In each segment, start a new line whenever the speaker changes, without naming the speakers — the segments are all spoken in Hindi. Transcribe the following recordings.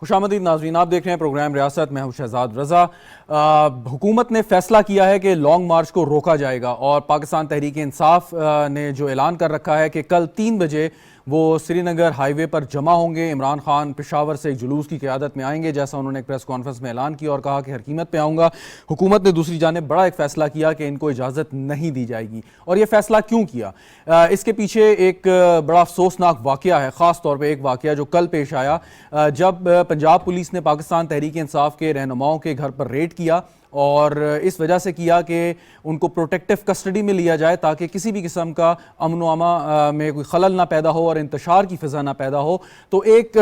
खुशामदीद नाज़रीन, आप देख रहे हैं प्रोग्राम रियासत। मैं हूं शहजाद रज़ा। हुकूमत ने फैसला किया है कि लॉन्ग मार्च को रोका जाएगा और पाकिस्तान तहरीक इंसाफ ने जो ऐलान कर रखा है कि कल 3 बजे वो श्रीनगर हाईवे पर जमा होंगे। इमरान खान पेशावर से एक जुलूस की क़यादत में आएंगे, जैसा उन्होंने एक प्रेस कॉन्फ्रेंस में ऐलान किया और कहा कि हर कीमत पे आऊँगा। हुकूमत ने दूसरी जानिब बड़ा एक फ़ैसला किया कि इनको इजाज़त नहीं दी जाएगी। और ये फ़ैसला क्यों किया, इसके पीछे एक बड़ा अफसोसनाक वाक़या है। ख़ास तौर पर एक वाक़या जो कल पेश आया जब पंजाब पुलिस ने पाकिस्तान तहरीक इंसाफ के रहनुमाओं के घर पर रेड किया और इस वजह से किया कि उनको प्रोटेक्टिव कस्टडी में लिया जाए ताकि किसी भी किस्म का अमन व अमा में कोई खलल ना पैदा हो और इंतशार की फ़िज़ा ना पैदा हो। तो एक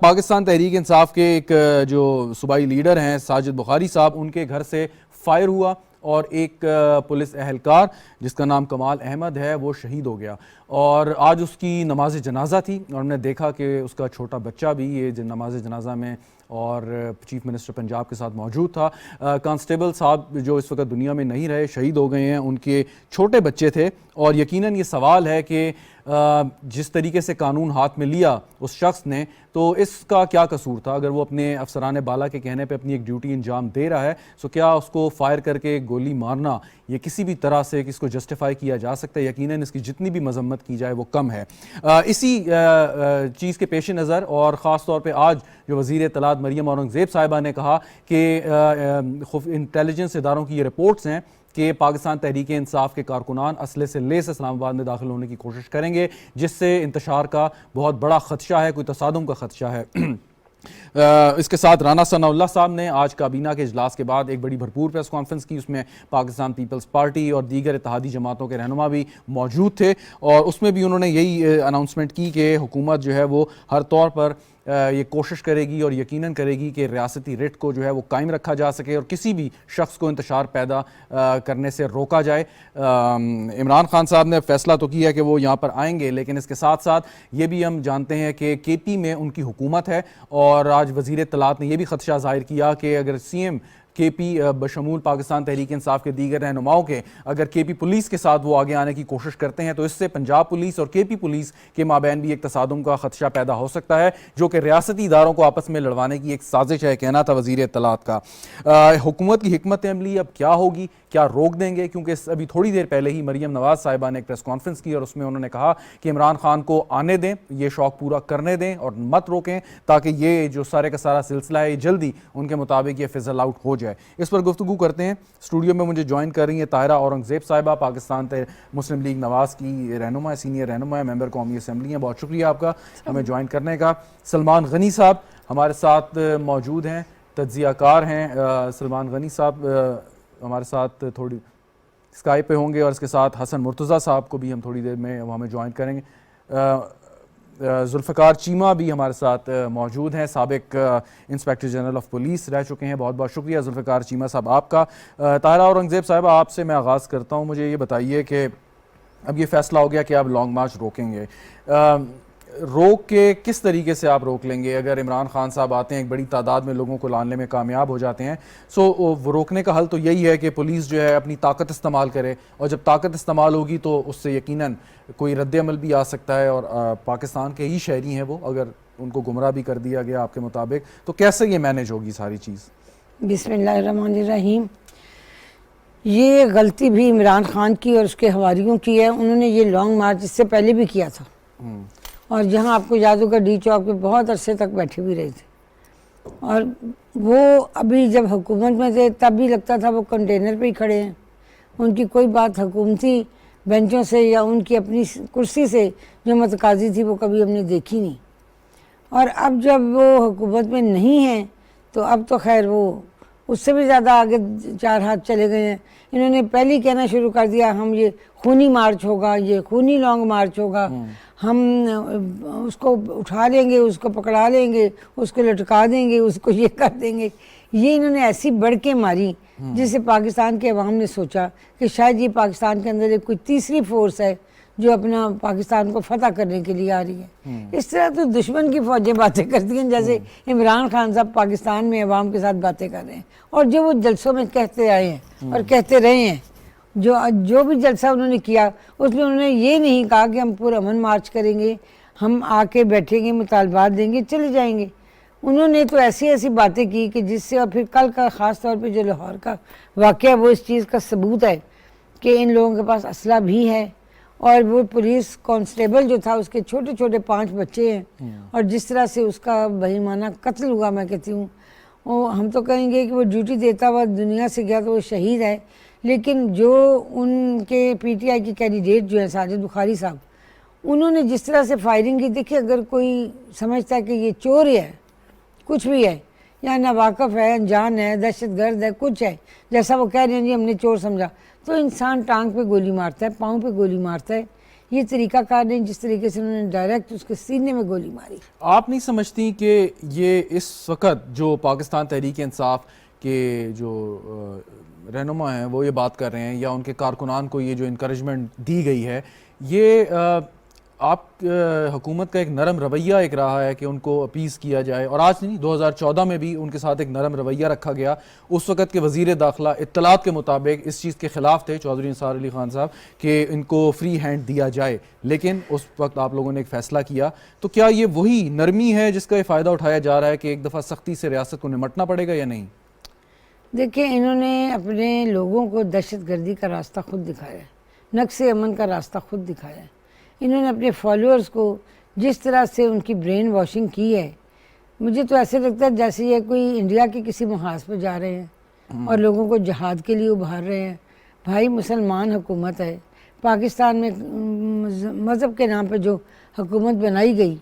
पाकिस्तान तहरीक इंसाफ के एक जो सूबाई लीडर हैं साजिद बुखारी साहब, उनके घर से फायर हुआ और एक पुलिस एहलकार जिसका नाम कमाल अहमद है वो शहीद हो गया। और आज उसकी नमाज जनाजा थी और हमने देखा कि उसका छोटा बच्चा भी ये नमाज जनाजा में और चीफ मिनिस्टर पंजाब के साथ मौजूद था। कांस्टेबल साहब जो इस वक्त दुनिया में नहीं रहे, शहीद हो गए हैं, उनके छोटे बच्चे थे। और यकीनन ये सवाल है कि जिस तरीके से कानून हाथ में लिया उस शख्स ने, तो इसका क्या कसूर था? अगर वो अपने अफसरान बाला के कहने पे अपनी एक ड्यूटी अंजाम दे रहा है तो क्या उसको फायर करके गोली मारना ये किसी भी तरह से इसको जस्टिफाई किया जा सकता है? यकीनन इसकी जितनी भी मजम्मत की जाए वो कम है। इसी चीज़ के पेश नज़र और ख़ास तौर पे आज जो वज़ीर इत्तलात मरियम औरंगज़ेब साहिबा ने कहा कि इंटेलिजेंस इदारों की ये रिपोर्ट्स हैं कि पाकिस्तान तहरीक इंसाफ के कारकुनान असले से लेस इस्लामाबाद में दाखिल होने की कोशिश करेंगे, जिससे इंतशार का बहुत बड़ा ख़दशा है, कोई तसादुम का ख़दशा है। इसके साथ राना सनाउल्लाह साहब ने आज काबीना के इजलास के बाद एक बड़ी भरपूर प्रेस कॉन्फ्रेंस की। उसमें पाकिस्तान पीपल्स पार्टी और दीगर इत्तेहादी जमातों के रहनुमा भी मौजूद थे और उसमें भी उन्होंने यही अनाउंसमेंट की कि हुकूमत जो है वो हर तौर पर ये कोशिश करेगी और यकीनन करेगी कि रियासती रिट को जो है वो कायम रखा जा सके और किसी भी शख्स को इंतशार पैदा करने से रोका जाए। इमरान खान साहब ने फैसला तो किया कि वो यहाँ पर आएंगे, लेकिन इसके साथ साथ ये भी हम जानते हैं कि KP में उनकी हुकूमत है और आज वज़ीर इत्तलात ने यह भी खदशा ज़ाहिर किया कि अगर CM KP बशमूल पाकिस्तान तहरीक इंसाफ के दीगर रहनुमाओं के अगर KP पुलिस के साथ वो आगे आने की कोशिश करते हैं तो इससे पंजाब पुलिस और KP पुलिस के माबैन भी एक तसादुम का खदशा पैदा हो सकता है, जो कि रियासती इदारों को आपस में लड़वाने की एक साजिश है, कहना था वज़ीर इत्तलात का। हुकूमत की हिकमत अमली अब क्या होगी, क्या रोक देंगे? क्योंकि अभी थोड़ी देर पहले ही मरियम नवाज साहिबा ने एक प्रेस कॉन्फ्रेंस की और उसमें उन्होंने कहा कि इमरान खान को आने दें, ये शौक पूरा करने दें और मत रोकें, ताकि ये जो सारे का सारा सिलसिला है ये जल्दी उनके मुताबिक ये फिजल आउट हो जाए। इस पर गुफ्तगू करते हैं। स्टूडियो में मुझे ज्वाइन कर रही है ताहिरा औरंगज़ेब साहिबा, पाकिस्तान मुस्लिम लीग नवाज की रहनुमा, सीनियर रहनुमा है, मेंबर कौमी असम्बली हैं। बहुत शुक्रिया आपका हमें ज्वाइन करने का। सलमान गनी साहब हमारे साथ मौजूद हैं, तज्ज़ियाकार हैं। सलमान गनी साहब हमारे साथ थोड़ी स्काइप पे होंगे और इसके साथ हसन मुर्तज़ा साहब को भी हम थोड़ी देर में हमें ज्वाइन करेंगे। जुल्फ़िकार चीमा भी हमारे साथ मौजूद हैं, साबिक इंस्पेक्टर जनरल ऑफ पुलिस रह चुके हैं। बहुत बहुत शुक्रिया जुल्फ़िकार चीमा साहब आपका। ताहिरा औरंगज़ेब साहब, आपसे मैं आगाज़ करता हूँ। मुझे ये बताइए कि अब ये फ़ैसला हो गया कि आप लॉन्ग मार्च रोकेंगे, रोक के किस तरीके से आप रोक लेंगे? अगर इमरान खान साहब आते हैं, एक बड़ी तादाद में लोगों को लाने में कामयाब हो जाते हैं, सो वो रोकने का हल तो यही है कि पुलिस जो है अपनी ताकत इस्तेमाल करे और जब ताकत इस्तेमाल होगी तो उससे यकीनन कोई रद्द अमल भी आ सकता है और पाकिस्तान के ही शहरी हैं वो, अगर उनको गुमराह भी कर दिया गया आपके मुताबिक, तो कैसे ये मैनेज होगी सारी चीज़?
बिस्मिल्लाहिर्रहमानिर्रहीम। ये गलती भी इमरान खान की और उसके हवारियों की है। उन्होंने ये लॉन्ग मार्च इससे पहले भी किया था और जहाँ आपको याद होगा D चौक पे बहुत अरसे तक बैठे भी रहे थे और वो अभी जब हुकूमत में थे तब भी लगता था वो कंटेनर पे ही खड़े हैं। उनकी कोई बात हुकूमती बेंचों से या उनकी अपनी कुर्सी से जो मतकाजी थी वो कभी हमने देखी नहीं। और अब जब वो हुकूमत में नहीं है तो अब तो खैर वो उससे भी ज़्यादा आगे 4 हाथ चले गए हैं। इन्होंने पहले ही कहना शुरू कर दिया हम ये खूनी मार्च होगा, ये खूनी लॉन्ग मार्च होगा, हम उसको उठा लेंगे, उसको पकड़ा लेंगे, उसको लटका देंगे, उसको ये कर देंगे। ये इन्होंने ऐसी बढ़ के मारी जिससे पाकिस्तान के अवाम ने सोचा कि शायद ये पाकिस्तान के अंदर एक कोई तीसरी फोर्स है जो अपना पाकिस्तान को फतह करने के लिए आ रही है। इस तरह तो दुश्मन की फौजें बातें करती हैं जैसे इमरान खान साहब पाकिस्तान में अवाम के साथ बातें कर रहे हैं और जो वो जलसों में कहते आए हैं और कहते रहे हैं। जो भी जलसा उन्होंने किया उसमें उन्होंने ये नहीं कहा कि हम पूरा अमन मार्च करेंगे, हम आके बैठेंगे, मुतालबात देंगे, चले जाएंगे। उन्होंने तो ऐसी ऐसी बातें की कि जिससे, और फिर कल का ख़ास तौर पे जो लाहौर का वाक़या, वो इस चीज़ का सबूत है कि इन लोगों के पास असला भी है। और वो पुलिस कांस्टेबल जो था, उसके छोटे छोटे 5 बच्चे हैं, और जिस तरह से उसका बेईमाना कत्ल हुआ, मैं कहती हूँ वो, हम तो कहेंगे कि वो ड्यूटी देता हुआ दुनिया से गया तो वो शहीद है। लेकिन जो उनके पीटीआई की कैंडिडेट जो है साजिद बुखारी साहब, उन्होंने जिस तरह से फायरिंग की, देखिए अगर कोई समझता है कि ये चोर है, कुछ भी है, या नावाकफ़ है, अनजान है, दहशतगर्द है, कुछ है, जैसा वो कह रहे हैं जी हमने चोर समझा, तो इंसान टांग पे गोली मारता है, पाँव पे गोली मारता है। ये तरीकाकार नहीं जिस तरीके से उन्होंने डायरेक्ट उसके सीने में गोली मारी।
आप नहीं समझती कि ये इस वक्त जो पाकिस्तान तहरीक इंसाफ के जो रहनुमा हैं वो ये बात कर रहे हैं, या उनके कारकुनान को ये जो इनकरेजमेंट दी गई है, ये आप हुकूमत का एक नरम रवैया एक रहा है कि उनको अपीज़ किया जाए, और आज नहीं 2014 में भी उनके साथ एक नरम रवैया रखा गया। उस वक़्त के वज़ीर दाखिला इत्तलात के मुताबिक इस चीज़ के ख़िलाफ़ थे, चौधरी निसार अली खान साहब, कि इनको फ्री हैंड दिया जाए, लेकिन उस वक्त आप लोगों ने एक फ़ैसला किया। तो क्या ये वही नरमी है जिसका ये फ़ायदा उठाया जा रहा है कि एक दफ़ा सख्ती से रियासत को निमटना पड़ेगा, या नहीं?
देखिए, इन्होंने अपने लोगों को दहशतगर्दी का रास्ता खुद दिखाया है, नक्शे अमन का रास्ता खुद दिखाया है। इन्होंने अपने फॉलोअर्स को जिस तरह से उनकी ब्रेन वॉशिंग की है, मुझे तो ऐसे लगता है जैसे ये कोई इंडिया के किसी महाज पर जा रहे हैं और लोगों को जहाद के लिए उभार रहे हैं। भाई, मुसलमान हुकूमत है पाकिस्तान में, मज़हब के नाम पे जो हुकूमत बनाई गई,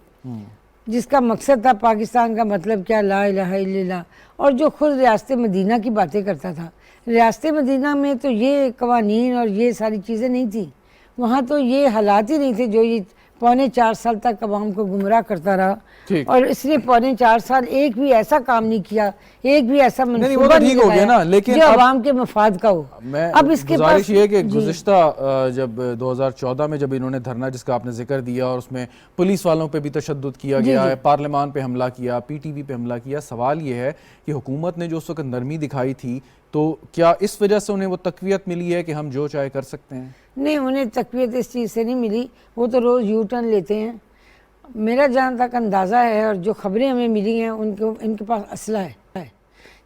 जिसका मकसद था पाकिस्तान का मतलब क्या, ला इलाहा इल्लल्लाह, और जो खुद रियासत मदीना की बातें करता था। रियासत मदीना में तो ये कवानीन और ये सारी चीज़ें नहीं थी, वहाँ तो ये हालात ही नहीं थे जो ये 4.25 साल तक अवाम को गुमराह करता रहा। और इसने 4.25 साल एक भी ऐसा काम नहीं किया, एक भी ऐसा मंसूबा नहीं
हो गया ना, लेकिन
जो अवाम के मफाद का हो।
अब इसके गुजारिश ये है कि गुज़िश्ता जब 2014 में जब इन्होंने धरना जिसका आपने जिक्र दिया और उसमें पुलिस वालों पे भी तशद्दुद किया गया है, पार्लियामान पे हमला किया, पीटीवी पे हमला किया, सवाल ये है कि हुकूमत ने जो उस वक्त नरमी दिखाई थी, तो क्या इस वजह से उन्हें वो तकवीयत मिली है कि हम जो चाहे कर सकते हैं?
नहीं, उन्हें तकवीयत इस चीज़ से नहीं मिली, वो तो रोज़ यू टर्न लेते हैं। मेरा जहाँ तक अंदाज़ा है और जो खबरें हमें मिली हैं, इनके पास असला है।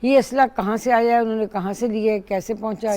ये असला कहाँ से आया है, उन्होंने कहाँ से लिया है, कैसे पहुँचा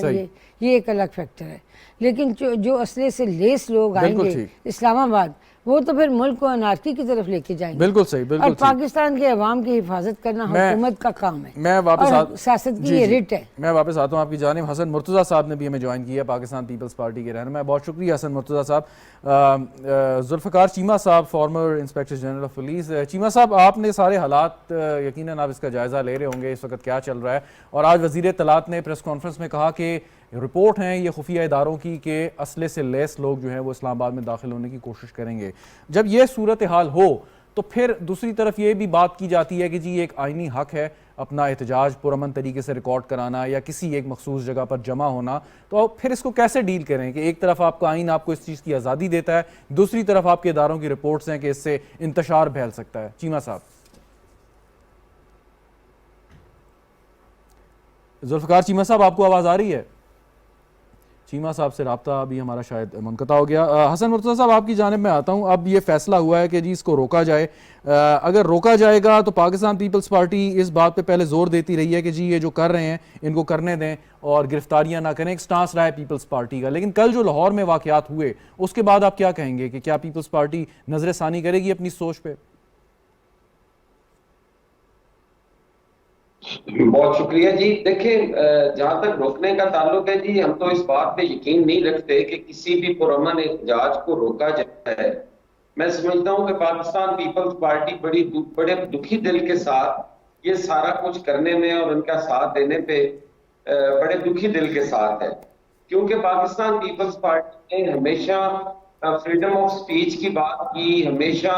ये एक अलग फैक्टर है। लेकिन जो असले से लेस लोग आएंगे इस्लामाबाद, वो तो फिर मुल्क को अनारकी की तरफ लेके जाएंगे।
बिल्कुल सही, बिल्कुल।
और पाकिस्तान के अवाम की हिफाजत करना हुकूमत का काम है।
मैं वापस
सियासत की ये रिट है।
मैं वापस आता हूँ आपकी जानिब। हसन मुर्तज़ा साहब ने भी हमें ज्वाइन किया, पाकिस्तान पीपल्स पार्टी के रहनुमा। बहुत शुक्रिया हसन मुर्तज़ा साहब। जुल्फ़िकार चीमा साहब, farmer inspector general of police. Cheema साहब, आपने सारे हालात, यकीनन आप इसका जायज़ा ले रहे होंगे इस वक्त क्या चल रहा है, और आज वज़ीर इत्तलात ने प्रेस कॉन्फ्रेंस में कहा कि रिपोर्ट हैं ये खुफिया इदारों की कि असले से लेस लोग जो हैं वो इस्लामाबाद में दाखिल होने की कोशिश करेंगे। जब ये सूरत हाल हो तो फिर दूसरी तरफ ये भी बात की जाती है कि जी एक आइनी हक है अपना एहतजाज पुरअमन तरीके से रिकॉर्ड कराना या किसी एक मखसूस जगह पर जमा होना, तो फिर इसको कैसे डील करें कि एक तरफ आपका आइन आपको इस चीज़ की आज़ादी देता है, दूसरी तरफ आपके इदारों की रिपोर्ट्स हैं कि इससे इंतशार फैल सकता है। चीमा साहब। जुल्फ़िकार चीमा साहब, आपको आवाज़ आ रही है? चीमा साहब से रब्ता अभी हमारा शायद मुनक़ता हो गया। हसन मुर्तज़ा साहब, आपकी जानिब में आता हूँ। अब ये फैसला हुआ है कि जी इसको रोका जाए। अगर रोका जाएगा तो पाकिस्तान पीपल्स पार्टी इस बात पे पहले जोर देती रही है कि जी ये जो कर रहे हैं इनको करने दें और गिरफ्तारियां ना करें, एक स्टांस रहा है पीपल्स पार्टी का। लेकिन कल जो लाहौर में वाक़यात हुए उसके बाद आप क्या कहेंगे कि क्या पीपल्स पार्टी नजर सानी करेगी अपनी सोच पे?
बहुत शुक्रिया जी। देखिए, जहां तक रोकने का ताल्लुक है जी, हम तो इस बात पे यकीन नहीं रखते कि किसी भी पुरअमन एहतजाज को रोका जाए। मैं समझता हूं कि पाकिस्तान पीपल्स पार्टी बड़े दुखी दिल के साथ ये सारा कुछ करने में और उनका साथ देने पे बड़े दुखी दिल के साथ है, क्योंकि पाकिस्तान पीपल्स पार्टी ने हमेशा फ्रीडम ऑफ स्पीच की बात की, हमेशा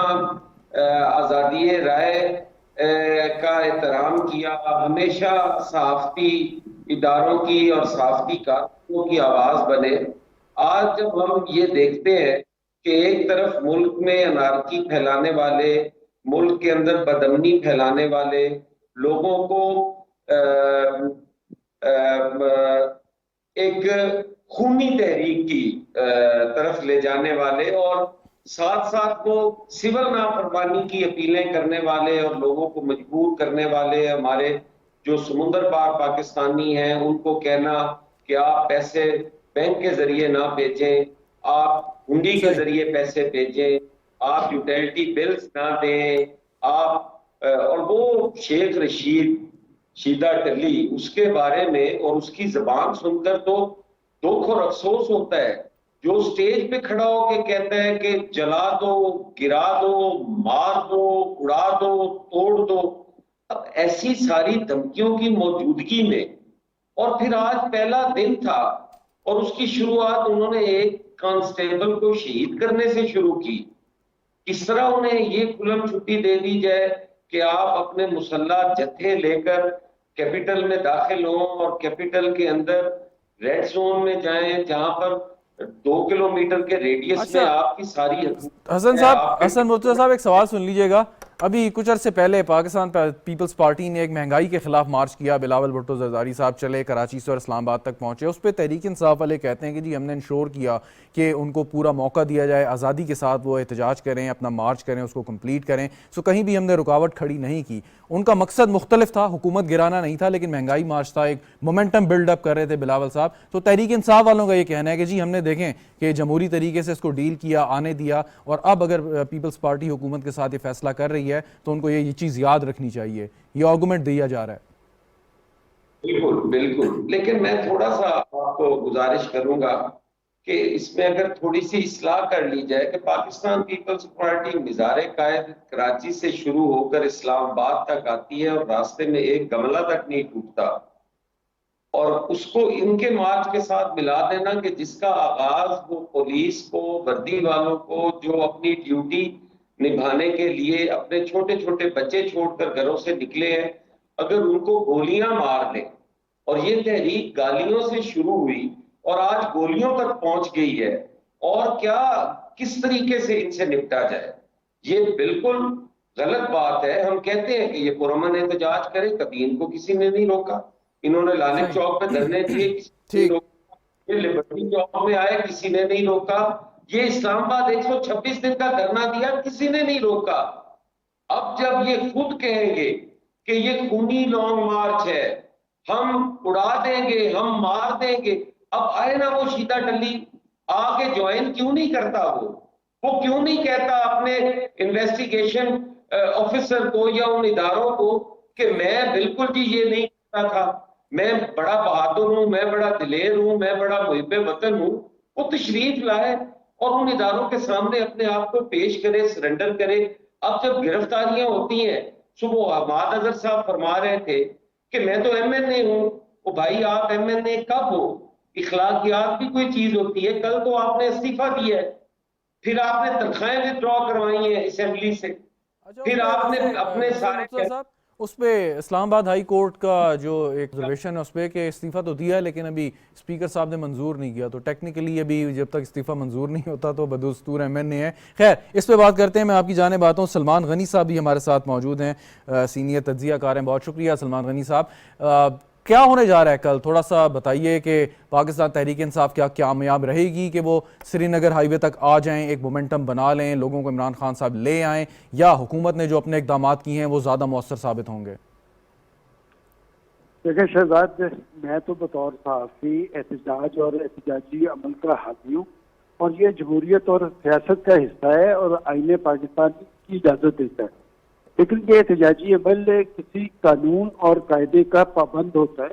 आज़ादी राय का एहतराम किया, हमेशा सहाफती इदारों की और सहाफती कारकुनों की आवाज बने। आज जब हम ये देखते हैं कि एक तरफ मुल्क में अनारकी फैलाने वाले, मुल्क के अंदर बदअमनी फैलाने वाले लोगों को एक खूनी तहरीक की तरफ ले जाने वाले और साथ साथ वो सिविल नाफरमानी की अपीलें करने वाले और लोगों को मजबूर करने वाले हमारे जो समुंदर पार पाकिस्तानी हैं उनको कहना कि आप पैसे बैंक के जरिए ना भेजें, आप हुंडी के
सही।
जरिए पैसे भेजें, आप यूटिलिटी बिल्स ना दें, आप और वो शेख रशीद शीदा टली उसके बारे में और उसकी जबान सुनकर तो दुख और अफसोस होता है। जो स्टेज पे खड़ा होके कहता है कि जला दो, गिरा दो, मार दो, उड़ा दो, तोड़ दो, अब ऐसी सारी धमकियों की मौजूदगी में और फिर आज पहला दिन था और उसकी शुरुआत उन्होंने एक कांस्टेबल को शहीद करने से शुरू की। किस तरह उन्हें ये खुल्लम छुट्टी दे दी जाए कि आप अपने मुसल्लह जत्थे लेकर कैपिटल में दाखिल हों और कैपिटल के अंदर रेड जोन में जाएं जहां पर 2 किलोमीटर के रेडियस में
अच्छा
आपकी सारी
हसन साहब, हसन मुर्तज़ा साहब, एक सवाल सुन लीजिएगा। अभी कुछ अर्से पहले पाकिस्तान पीपल्स पार्टी ने एक महंगाई के खिलाफ मार्च किया। बिलावल भुट्टो जरदारी साहब चले, कराची से और इस्लामाबाद तक पहुंचे। उस पर तहरीक इंसाफ वाले कहते हैं कि जी हमने इंश्योर किया कि उनको पूरा मौका दिया जाए, आज़ादी के साथ वो एहतजाज करें, अपना मार्च करें, उसको कंप्लीट करें। सो कहीं भी हमने रुकावट खड़ी नहीं की। उनका मकसद मुख्तलिफ था, हुकूमत गिराना नहीं था, लेकिन महंगाई मार्च था, एक मोमेंटम बिल्डअप कर रहे थे बिलावल साहब। तो तहरीक इंसाफ वालों का ये कहना है कि जी हमने देखें कि जमहूरी तरीके से इसको डील किया, आने दिया, और अब अगर पीपल्स पार्टी हुकूमत के साथ ये फैसला कर रही है तो उनको ये चीज़ याद रखनी चाहिए। ये आर्गूमेंट दिया जा रहा है।
बिल्कुल बिल्कुल, लेकिन मैं थोड़ा सा आपको गुजारिश करूंगा कि इसमें अगर थोड़ी सी इस्लाह कर ली जाए कि पाकिस्तान पीपल्स पार्टी मिज़ार कायद कराची से शुरू होकर इस्लामाबाद तक आती है और रास्ते में एक गमला तक नहीं टूटता, और उसको इनके मार्च के साथ मिला देना कि जिसका आगाज वो पुलिस को, वर्दी वालों को जो अपनी ड्यूटी निभाने के लिए अपने छोटे छोटे बच्चे छोड़कर घरों से निकले हैं, अगर उनको गोलियां मार दें, और ये तहरीक गालियों से शुरू हुई और आज गोलियों तक पहुंच गई है, और क्या किस तरीके से इनसे निपटा जाए, ये बिल्कुल गलत बात है। हम कहते हैं कि ये पुरअमन एहतजाज करें, कभी इनको किसी ने नहीं रोका। इन्होंने लालिक
सही।
चौक पे धरने दिए, किसी ने नहीं
ठीक।
रोका। ये लिबर्टी चौक में आए, किसी ने नहीं रोका। ये इस्लामाबाद 126 दिन का धरना दिया, किसी ने नहीं रोका। अब जब ये खुद कहेंगे कि ये खूनी लॉन्ग मार्च है, हम उड़ा देंगे, हम मार देंगे, अब आए ना वो शीदा टल्ली आके ज्वाइन क्यों नहीं करता? वो क्यों नहीं कहता अपने इन्वेस्टिगेशन ऑफिसर को या उन इदारों को कि मैं बिल्कुल जी ये नहीं करता था, मैं बड़ा बहादुर हूं, मैं बड़ा दिलेर हूं, मैं बड़ा मुहिब्बे वतन हूं। वो तशरीफ लाए और उन इदारों के सामने अपने आप को पेश करे, सरेंडर करे। अब जब गिरफ्तारियां होती हैं, सुबह हमाद अजहर साहब फरमा रहे थे कि मैं तो MNA हूं। ओ भाई, आप MNA कब हो? इखलाकियात भी कोई चीज होती है। कल तो आपने इस्तीफा दिया है, फिर आपने तनख्वाहें विड्रॉ करवाई हैं असेंबली से,
अच्छा,
फिर आपने अपने
हसन मुर्तज़ा
सारे
साहब, उस पे इस्लामाबाद हाई कोर्ट का जो एक रिजर्वेशन है उस पर कि इस्तीफा तो दिया है लेकिन अभी स्पीकर साहब ने मंजूर नहीं किया, तो टेक्निकली अभी जब तक इस्तीफा मंजूर नहीं होता तो बदस्तूर MNA है। खैर, इस पे बात करते हैं। मैं आपकी जाने बात हूँ, सलमान गनी साहब भी हमारे साथ मौजूद हैं, सीनियर तज्जिया कार हैं। बहुत शुक्रिया सलमान गनी साहब। क्या होने जा रहा है कल, थोड़ा सा बताइए कि पाकिस्तान तहरीक इंसाफ क्या कामयाब रहेगी कि वो श्रीनगर हाईवे तक आ जाएं, एक मोमेंटम बना लें, लोगों को इमरान खान साहब ले आएं, या हुकूमत ने जो अपने इकदाम किए हैं वो ज़्यादा मौसर साबित होंगे?
देखिए शहजाद, मैं तो बतौर सहाफ़ी एहतजाज और एहतजाजी अमल का हावी हूँ, और ये जमहूरियत और सियासत का हिस्सा है और आईने पाकिस्तान की इजाज़त देता है। लेकिन ये एहतजाजी अमल किसी कानून और कायदे का पाबंद होता है।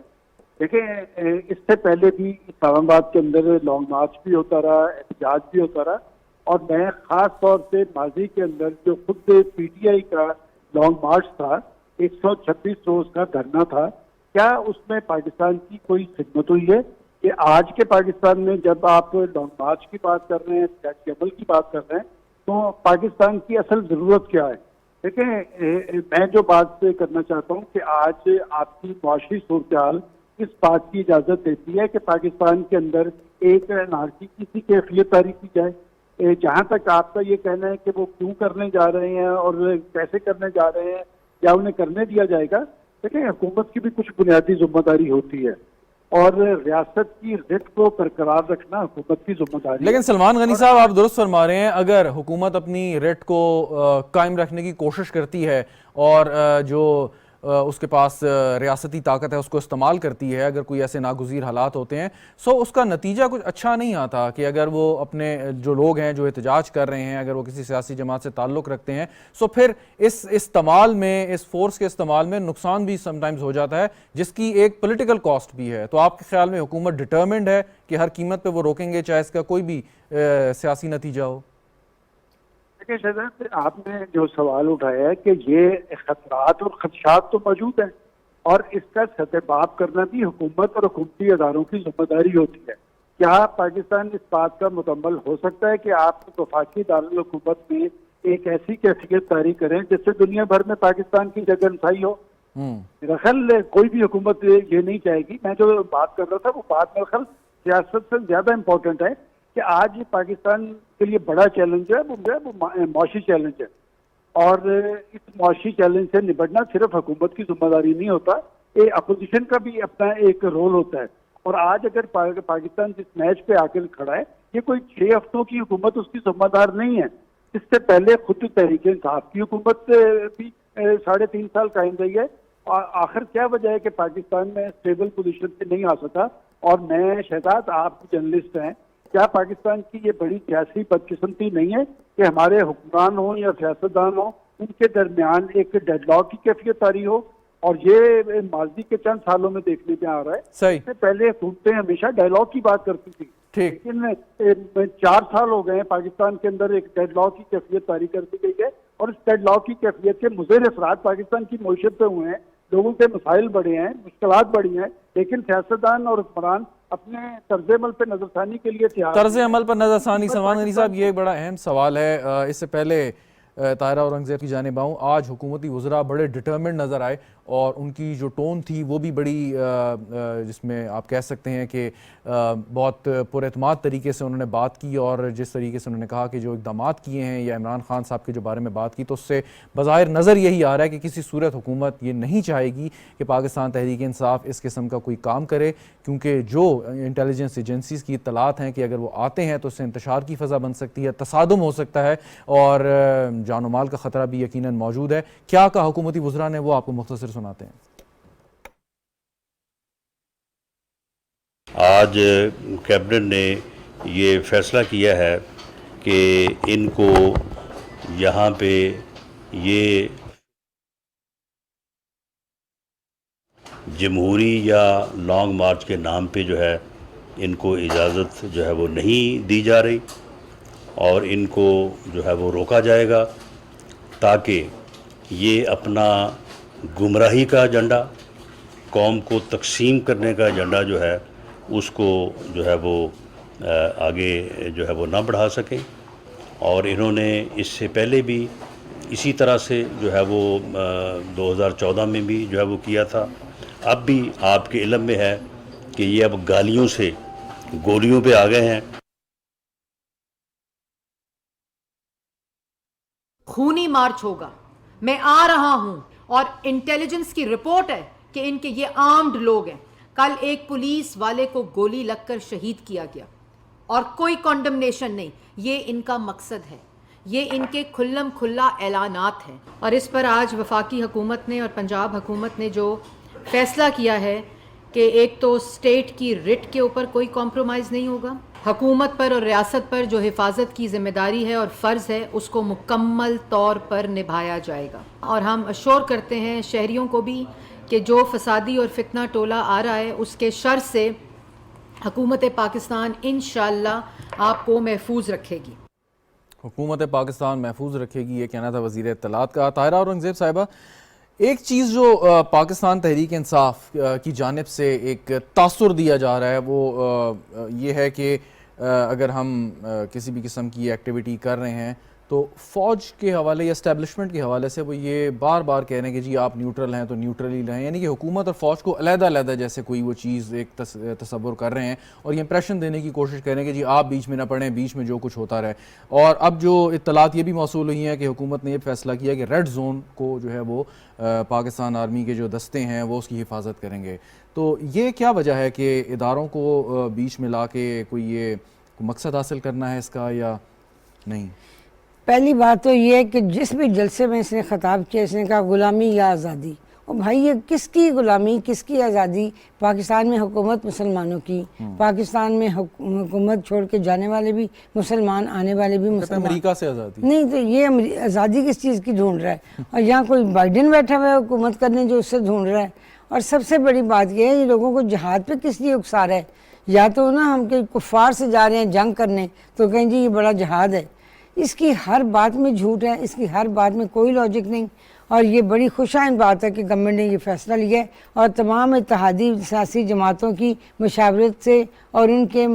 देखिए, इससे पहले भी इस्लामाबाद के अंदर लॉन्ग मार्च भी होता रहा, एहतजाज भी होता रहा, और मैं ख़ास तौर से माजी के अंदर जो खुद PTI का लॉन्ग मार्च था, 126 रोज का धरना था, क्या उसमें पाकिस्तान की कोई खिदमत हुई है? कि आज के पाकिस्तान में जब आप लॉन्ग मार्च की बात कर रहे हैं, एहतजाजी अमल की बात कर रहे हैं, तो पाकिस्तान की असल ज़रूरत क्या है? देखें, मैं जो बात करना चाहता हूँ कि आज आपकी मुआशी सूरत इस बात की इजाज़त देती है कि पाकिस्तान के अंदर एक नारकी की कैफियत तारी की जाए। जहाँ तक आपका ये कहना है कि वो क्यों करने जा रहे हैं और कैसे करने जा रहे हैं या उन्हें करने दिया जाएगा, देखिए हुकूमत की भी कुछ बुनियादी जिम्मेदारी होती है। और रियासत की रिट को बरकरार रखना हुकूमत की जिम्मेदारी है।
लेकिन सलमान गनी साहब, आप दुरुस्त फरमा रहे हैं, अगर हुकूमत अपनी रेट को कायम रखने की कोशिश करती है और जो उसके पास रियासती ताकत है उसको इस्तेमाल करती है, अगर कोई ऐसे नागुज़ीर हालात होते हैं, सो उसका नतीजा कुछ अच्छा नहीं आता कि अगर वो अपने जो लोग हैं जो एहतजाज कर रहे हैं, अगर वो किसी सियासी जमात से ताल्लुक़ रखते हैं, सो फिर इस इस्तेमाल में, इस फोर्स के इस्तेमाल में नुकसान भी समटाइम्स हो जाता है, जिसकी एक पॉलिटिकल कॉस्ट भी है। तो आपके ख्याल में हुकूमत डिटर्मिंड है कि हर कीमत पर वो रोकेंगे, चाहे इसका कोई भी सियासी नतीजा हो?
देखिए शहजाद, आपने जो सवाल उठाया है कि ये खतरात और खदशात तो मौजूद हैं और इसका सतबाब करना भी हुकूमत और हुकूमती अदारों की जिम्मेदारी होती है। क्या पाकिस्तान इस बात का मुकम्मल हो सकता है कि आप वफाकी दारुल हुकूमत में एक ऐसी कैफियत तारी करें जिससे दुनिया भर में पाकिस्तान की जगनसाई हो? मेरा ख्याल कोई भी हुकूमत ये नहीं चाहेगी। मैं जो बात कर रहा था वो बात मेरा ख्याल सियासत से ज्यादा इम्पोर्टेंट है कि आज पाकिस्तान के लिए बड़ा चैलेंज है वो मौशी चैलेंज है और इस मौशी चैलेंज से निपटना सिर्फ हुकूमत की जिम्मेदारी नहीं होता, ये अपोजिशन का भी अपना एक रोल होता है। और आज अगर पाकिस्तान जिस मैच पे आकर खड़ा है, ये कोई 6 हफ्तों की हुकूमत उसकी जिम्मेदार नहीं है। इससे पहले खुद तहरीक इंसाफ की हुकूमत भी 3.5 साल कायम रही है। आखिर क्या वजह है कि पाकिस्तान में स्टेबल पोजीशन पे नहीं आ सका? और मैं शहजाद, आप जर्नलिस्ट हैं, क्या पाकिस्तान की ये बड़ी सियासी बदकिस्मती नहीं है कि हमारे हुक्मरान हो या सियासतदान हो, उनके दरमियान एक डेडलॉक की कैफियत तारी हो? और ये माजी के चंद सालों में देखने में आ रहा है। इससे पहले हुकूमतें हमेशा डायलॉग की बात करती थी, लेकिन 4 साल हो गए हैं पाकिस्तान के अंदर एक डेडलॉक की कैफियत तारी कर दी गई है और इस डेडलॉक की कैफियत के मुज़र असरात पाकिस्तान की मईशत पे हुए हैं। लोगों के मसाइल बढ़े हैं, मुश्किलात बढ़ी हैं, लेकिन सियासतदान और हुक्मरान अपने तर्ज अमल पर नजरसानी के लिए तैयार।
तर्ज अमल पर नजरसानी, सलमान गनी साहब, ये एक बड़ा अहम सवाल है। इससे पहले ताहिरा औरंगज़ेब की जानिब आऊँ, आज हुकूमती वज़रा बड़े डिटर्मिन्ड नज़र आए और उनकी जो टोन थी वो भी बड़ी जिसमें आप कह सकते हैं कि बहुत पुरएतमाद तरीके से उन्होंने बात की और जिस तरीके से उन्होंने कहा कि जो इक़दामात किए हैं या इमरान खान साहब के जो बारे में बात की, तो उससे बज़ाहिर नज़र यही आ रहा है कि किसी सूरत हुकूमत ये नहीं चाहेगी कि पाकिस्तान तहरीक इंसाफ इस किस्म का कोई काम करे, क्योंकि जो इंटेलिजेंस एजेंसीज़ की इत्तलात हैं कि अगर वो आते हैं तो उससे इंतशार की फ़ज़ा बन सकती है, तसादुम हो सकता है और जान माल का ख़तरा भी यकीनन मौजूद है। क्या कहा हुकूमती वज़रा ने, वो आपको मुख्तसर सुनाते हैं।
आज कैबिनेट ने ये फैसला किया है कि इनको यहाँ पे ये जमहूरी या लॉन्ग मार्च के नाम पे जो है इनको इजाज़त जो है वो नहीं दी जा रही और इनको जो है वो रोका जाएगा ताकि ये अपना गुमराही का एजेंडा, कौम को तकसीम करने का एजेंडा जो है उसको जो है वो आगे जो है वो ना बढ़ा सकें। और इन्होंने इससे पहले भी इसी तरह से जो है वो 2014 में भी जो है वो किया था। अब भी आपके इल्म में है कि ये अब गालियों से गोलियों पे आ गए हैं।
खूनी मार्च होगा, मैं आ रहा हूं और इंटेलिजेंस की रिपोर्ट है कि इनके ये आर्म्ड लोग हैं। कल एक पुलिस वाले को गोली लगकर शहीद किया गया और कोई कॉन्डमनेशन नहीं। ये इनका मकसद है, ये इनके खुल्लम खुल्ला ऐलानात हैं। और इस पर आज वफाकी हुकूमत ने और पंजाब हुकूमत ने जो फैसला किया है कि एक तो स्टेट की रिट के ऊपर कोई कॉम्प्रोमाइज़ नहीं होगा, हुकूमत पर और रियासत पर जो हिफाजत की जिम्मेदारी है और फ़र्ज़ है उसको मुकम्मल तौर पर निभाया जाएगा। और हम अश्योर करते हैं शहरियों को भी कि जो फसादी और फितना टोला आ रहा है उसके शर से हुकूमत पाकिस्तान इंशाअल्लाह आपको महफूज रखेगी।
हुकूमत पाकिस्तान महफूज रखेगी, ये कहना था वज़ीर इत्तलात का। ताहिरा औरंगज़ेब साहिबा, एक चीज़ जो पाकिस्तान तहरीक इंसाफ की जानिब से एक तासुर दिया जा रहा है वो ये है कि अगर हम किसी भी किस्म की एक्टिविटी कर रहे हैं तो फ़ौज के हवाले या इस्टेब्लिशमेंट के हवाले से वो ये बार बार कह रहे हैं कि जी आप न्यूट्रल हैं तो न्यूट्रल ही रहें, यानी कि हुकूमत और फ़ौज को अलग-अलग जैसे कोई वो चीज़ एक तसव्वुर कर रहे हैं और ये इंप्रेशन देने की कोशिश कर रहे हैं कि जी आप बीच में ना पड़ें, बीच में जो कुछ होता रहे। और अब जो इत्तलात ये भी मौसूल हुई हैं कि हुकूमत ने ये फैसला किया कि रेड जोन को जो है वो पाकिस्तान आर्मी के जो दस्ते हैं वो उसकी हिफाजत करेंगे। तो ये क्या वजह है कि इदारों को बीच में ला के कोई ये मकसद हासिल करना है इसका या नहीं?
पहली बात तो ये है कि जिस भी जलसे में इसने खिताब किया, इसने कहा गुलामी या आज़ादी। और भाई ये किसकी गुलामी, किसकी आज़ादी? पाकिस्तान में हुकूमत मुसलमानों की, पाकिस्तान में हुकूमत छोड़ के जाने वाले भी मुसलमान, आने वाले भी मुसलमान।
अमेरिका से आज़ादी
नहीं तो ये आज़ादी किस चीज़ की ढूंढ रहा है? और यहाँ कोई बाइडेन बैठा हुआ है हुकूमत करने जो उससे ढूंढ रहा है। और सबसे बड़ी बात यह है ये लोगों को जहाद पे किस लिए उकसा रहा है? या तो ना हम के कुफार से जा रहे हैं जंग करने तो कहें जी ये बड़ा जहाद है। इसकी हर बात में झूठ है, इसकी हर बात में कोई लॉजिक नहीं। और ये बड़ी खुशाइन बात है कि गवर्नमेंट ने ये फैसला लिया है और तमाम इत्तेहादी सियासी जमातों की मशावरत से और उनके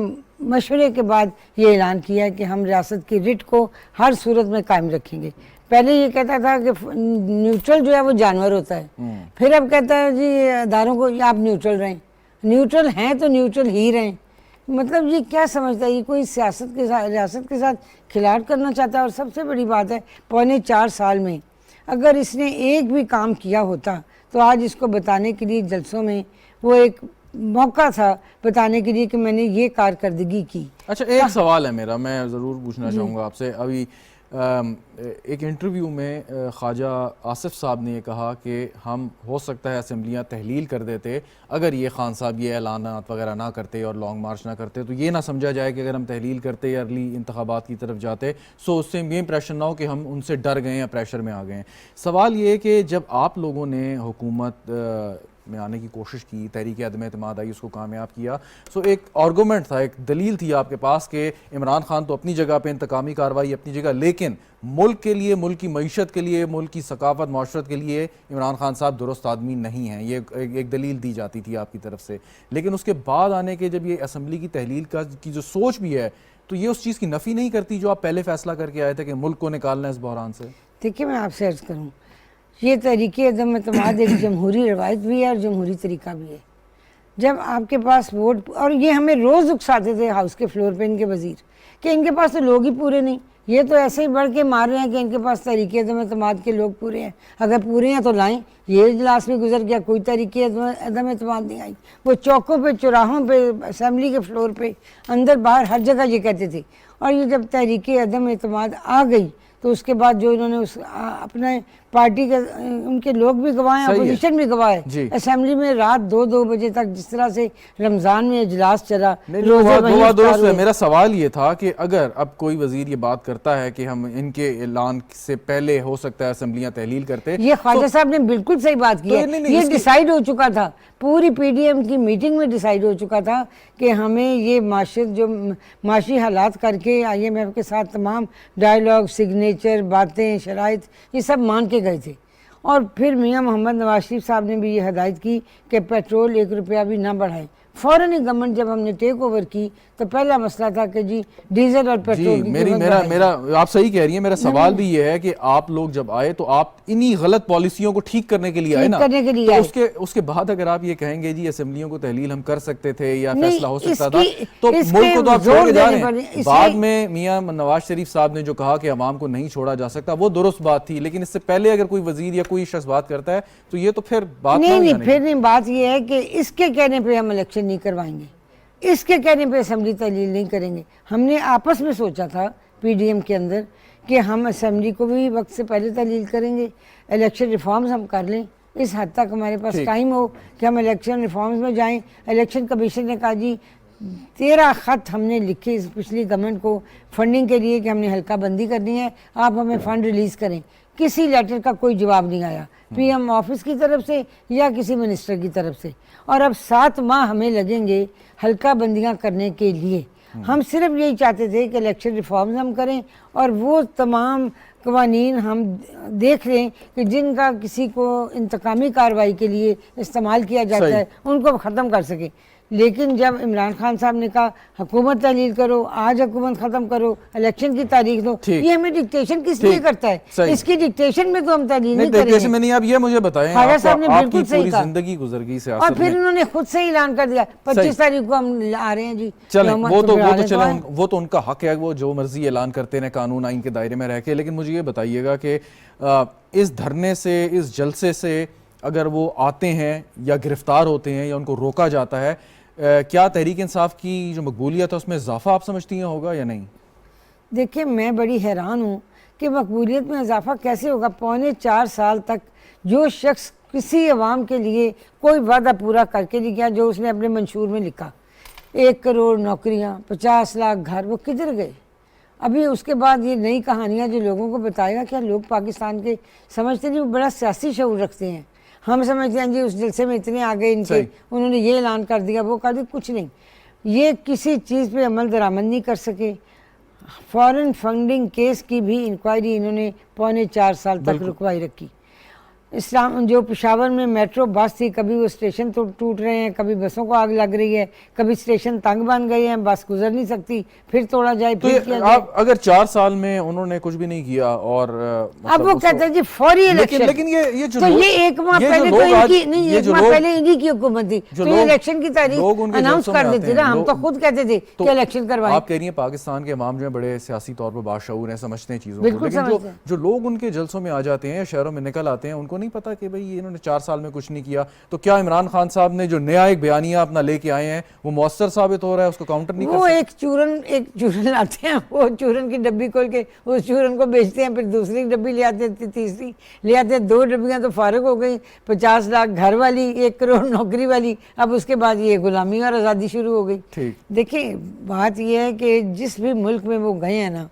मशवरे के बाद ये ऐलान किया है कि हम रियासत की रिट को हर सूरत में कायम रखेंगे। पहले ये कहता था कि न्यूट्रल जो है वो जानवर होता है, फिर अब कहता है जी अदारों को आप न्यूट्रल रहें। न्यूट्रल हैं तो न्यूट्रल ही रहें। मतलब ये क्या समझता है? ये कोई सियासत के साथ, रियासत के साथ खिलाड़ करना चाहता है। और सबसे बड़ी बात है 4.25 साल में अगर इसने एक भी काम किया होता तो आज इसको बताने के लिए जलसों में वो एक मौका था बताने के लिए कि मैंने ये कारकर्दगी की।
अच्छा, एक सवाल है मेरा, मैं ज़रूर पूछना चाहूँगा आपसे। अभी एक इंटरव्यू में ख्वाजा आसिफ साहब ने ये कहा कि हम हो सकता है असेंबलियाँ तहलील कर देते अगर ये खान साहब ये ऐलानात वगैरह ना करते और लॉन्ग मार्च ना करते, तो ये ना समझा जाए कि अगर हम तहलील करते या अर्ली इंतखाबात की तरफ जाते सो उससे ये इंप्रेशन ना हो कि हम उनसे डर गए या प्रेशर में आ गए। सवाल ये है कि जब आप लोगों ने हुकूमत में आने की कोशिश की, तहरीक अदम एतमाद आई, उसको कामयाब किया, सो एक आर्गूमेंट था, एक दलील थी आपके पास कि इमरान खान तो अपनी जगह पे इंतकामी कार्रवाई अपनी जगह, लेकिन मुल्क के लिए, मुल्क की मईशत के लिए, मुल्क की सकाफत माशरत के लिए इमरान खान साहब दुरुस्त आदमी नहीं हैं। ये एक दलील दी जाती थी आपकी तरफ से। लेकिन उसके बाद आने के जब ये असम्बली की तहलील की जो सोच भी है तो ये उस चीज़ की नफ़ी नहीं करती जो आप पहले फैसला करके आए थे कि मुल्क को निकालना है इस बहरान से।
देखिए मैं आपसे अर्ज़ करूँ, ये तहरीक अदम एतमाद एक जमहूरी रवायत भी है और जमहूरी तरीका भी है। जब आपके पास वोट, और ये हमें रोज़ उकसाते थे हाउस के फ्लोर पे इनके वज़ीर कि इनके पास तो लोग ही पूरे नहीं, ये तो ऐसे ही बढ़ के मार रहे हैं कि इनके पास तहरीक अदम एतमाद के लोग पूरे हैं, अगर पूरे हैं तो लाएं। ये इजलास में गुजर गया, कोई तहरीक अदम एतमाद नहीं आई। वो चौकों पे, चौराहों पे, असम्बली के फ्लोर पे, अंदर बाहर हर जगह ये कहते थे। और ये जब तहरीक अदम एतमाद आ गई तो उसके बाद जो इन्होंने उस अपने पार्टी के उनके लोग भी गवाए, अपोजिशन भी गवाए, असेंबली में रात 2-2 बजे तक जिस तरह से रमजान में इजलास चला।
मेरा सवाल ये था कि अगर अब कोई वजीर ये बात करता है कि हम इनके ऐलान से पहले हो सकता है असेंबलियां तहलील करते,
ये ख्वाजा साहब ने बिल्कुल सही बात की है। ये डिसाइड हो चुका था, पूरी पीडीएम की मीटिंग में डिसाइड हो चुका था कि हमें ये माशी हालात करके IMF के साथ तमाम डायलॉग, सिग्नेचर, बातें, शराइत ये सब मान के गए थे। और फिर मियां मोहम्मद नवाज शरीफ साहब ने भी ये हदायत की कि पेट्रोल 1 रुपया भी ना बढ़ाए। फ़ौरन ही गवर्नमेंट जब हमने टेक ओवर की तो पहला मसला था कि जी डीजल और पेट्रोल की
मेरा आप सही कह रही हैं। मेरा सवाल भी ये है कि आप लोग जब आए तो आप इन्हीं गलत पॉलिसियों को ठीक करने के लिए आए ना,
करने के लिए
तो उसके बाद अगर आप ये कहेंगे जी असेंबलियों को तहलील हम कर सकते थे या फैसला हो सकता था, तो मुल्क को तो आप छोड़ के जा रहे हैं। बाद में मियां नवाज शरीफ साहब ने जो कहा कि अवाम को नहीं छोड़ा जा सकता, वो दुरुस्त बात थी, लेकिन इससे पहले अगर कोई वजीर या कोई शख्स बात करता है तो ये तो फिर बात
नहीं। फिर नहीं, बात ये है कि इसके कहने पे हम इलेक्शन नहीं करवाएंगे, इसके कहने पे असेंबली तहलील नहीं करेंगे। हमने आपस में सोचा था पीडीएम के अंदर कि हम असेंबली को भी वक्त से पहले तहलील करेंगे, इलेक्शन रिफॉर्म्स हम कर लें, इस हद तक हमारे पास टाइम हो कि हम इलेक्शन रिफॉर्म्स में जाएं। इलेक्शन कमीशन ने कहा जी 13 ख़त हमने लिखे इस पिछली गवर्नमेंट को फंडिंग के लिए कि हमने हल्का बंदी करनी है, आप हमें फ़ंड रिलीज़ करें। किसी लेटर का कोई जवाब नहीं आया PM ऑफिस की तरफ से या किसी मिनिस्टर की तरफ से। और अब 7 माह हमें लगेंगे हल्का बंदियां करने के लिए। हम सिर्फ यही चाहते थे कि इलेक्शन रिफॉर्म्स हम करें और वो तमाम कवानीन हम देख लें कि जिनका किसी को इंतकामी कार्रवाई के लिए इस्तेमाल किया जाता है उनको ख़त्म कर सकें। लेकिन जब इमरान खान साहब ने कहा हुकूमत तहलील करो, आज हुकूमत खत्म करो, इलेक्शन की तारीख दो,
ठीक।
ये हमें डिक्टेशन किस लिए
ठीक।
करता है?
सही।
इसकी डिक्टेशन में तो हम तहलील नहीं
डिक्टेशन
करेंगे।
में नहीं। आप ये मुझे बताएं,
ख्वाजा साहब ने
आपकी
बिल्कुल सही
पूरी
कहा।
जिंदगी गुजर गई
और
सियासत
फिर
में।
उन्होंने खुद से ऐलान कर दिया 25 तारीख को हम आ रहे हैं जी।
चलें,
हुकूमत
वो
को
तो
फिर आने
चलें,
आए।
वो तो उनका हक है, वो जो मर्जी ऐलान करते हैं कानून आइन के दायरे में रह के। लेकिन मुझे ये बताइएगा कि इस धरने से, इस जलसे से अगर वो आते हैं या गिरफ्तार होते हैं या उनको रोका जाता है, क्या तहरीक इंसाफ की जो मकबूलियत है उसमें इजाफा आप समझती हैं होगा या नहीं?
देखिए, मैं बड़ी हैरान हूँ कि मकबूलियत में इजाफा कैसे होगा। 4.25 साल तक जो शख्स किसी अवाम के लिए कोई वादा पूरा करके नहीं गया, जो उसने अपने मंशूर में लिखा, 1 करोड़ नौकरियाँ, 50 लाख घर, वो किधर गए? अभी उसके बाद ये नई कहानियाँ जो लोगों को बताएगा, क्या लोग पाकिस्तान के समझते नहीं, वो बड़ा सियासी शऊर रखते हैं। हम समझते हैं जी उस जलसे में इतने आ गए इनके, उन्होंने ये ऐलान कर दिया, वो कर दिया, कुछ नहीं। ये किसी चीज़ पे अमल दरामद नहीं कर सके। फॉरेन फंडिंग केस की भी इंक्वायरी इन्होंने 4.25 साल तक रुकवाई रखी। इस्लाम जो पेशावर में मेट्रो बस थी, कभी वो स्टेशन तो टूट रहे हैं, कभी बसों को आग लग रही है, कभी स्टेशन तंग बन गए हैं, बस गुजर नहीं सकती, फिर तोड़ा जाए,
तो
फिर किया जाए।
आप अगर 4 साल में उन्होंने कुछ भी नहीं किया और
अब वो कहते हैं जी फौरी इलेक्शन।
लेकिन ये जो
तो
लोग-
ये एक माह
ये जो
पहले तो
लोग आज-
इनकी नहीं,
ये
एक
जो
माह
लोग-
पहले इन्हीं की हुकूमत थी,
जो
तो ये
लोग-
इलेक्शन की तारीख
लोग उनके
अनाउंस
जलसों में
कर
आते
देते ना।
हैं,
हम
लोग-
तो खुद कहते थे कि इलेक्शन करवाएं।
आप कह रही हैं पाकिस्तान के अवाम जो है बड़े सियासी तौर पर बाशऊर हैं, समझते हैं चीज़ों को।
बिल्कुल
लेकिन
समझते हैं।
जो लोग उनके जलसों में आ जाते हैं या शहरों में निकल आते हैं, उनको नहीं पता कि भाई ये इन्होंने 4 साल में कुछ नहीं किया। तो क्या इमरान खान साहब ने जो नया एक बयानिया अपना लेके आए हैं वो मौसर साबित हो रहा है, उसको काउंटर नहीं कर
वो
सकते?
एक चूरन लाते हैं, वो चूरन की डब्बी खोल के उस चूरन को बेचते हैं, फिर दूसरी डब्बी ले आते हैं, तीसरी ले आते हैं। 2 डब्बियां तो फारग हो गई, 50 लाख घर वाली, 1 करोड़ नौकरी वाली। अब उसके बाद ये गुलामी और आज़ादी शुरू हो गई।
ठीक।
देखिए, बात यह है कि जिस भी मुल्क में वो गए हैं ना,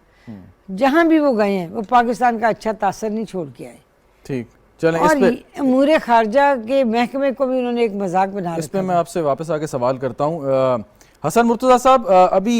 जहाँ भी वो गए हैं, वो पाकिस्तान का अच्छा तासर नहीं छोड़ के आए।
ठीक, चलें
और
इस पे
अमूर खारजा के महकमे को भी उन्होंने एक मजाक बना
इस
रखा
पे मैं आपसे वापस आके सवाल करता हूँ। हसन मुर्तज़ा साहब, अभी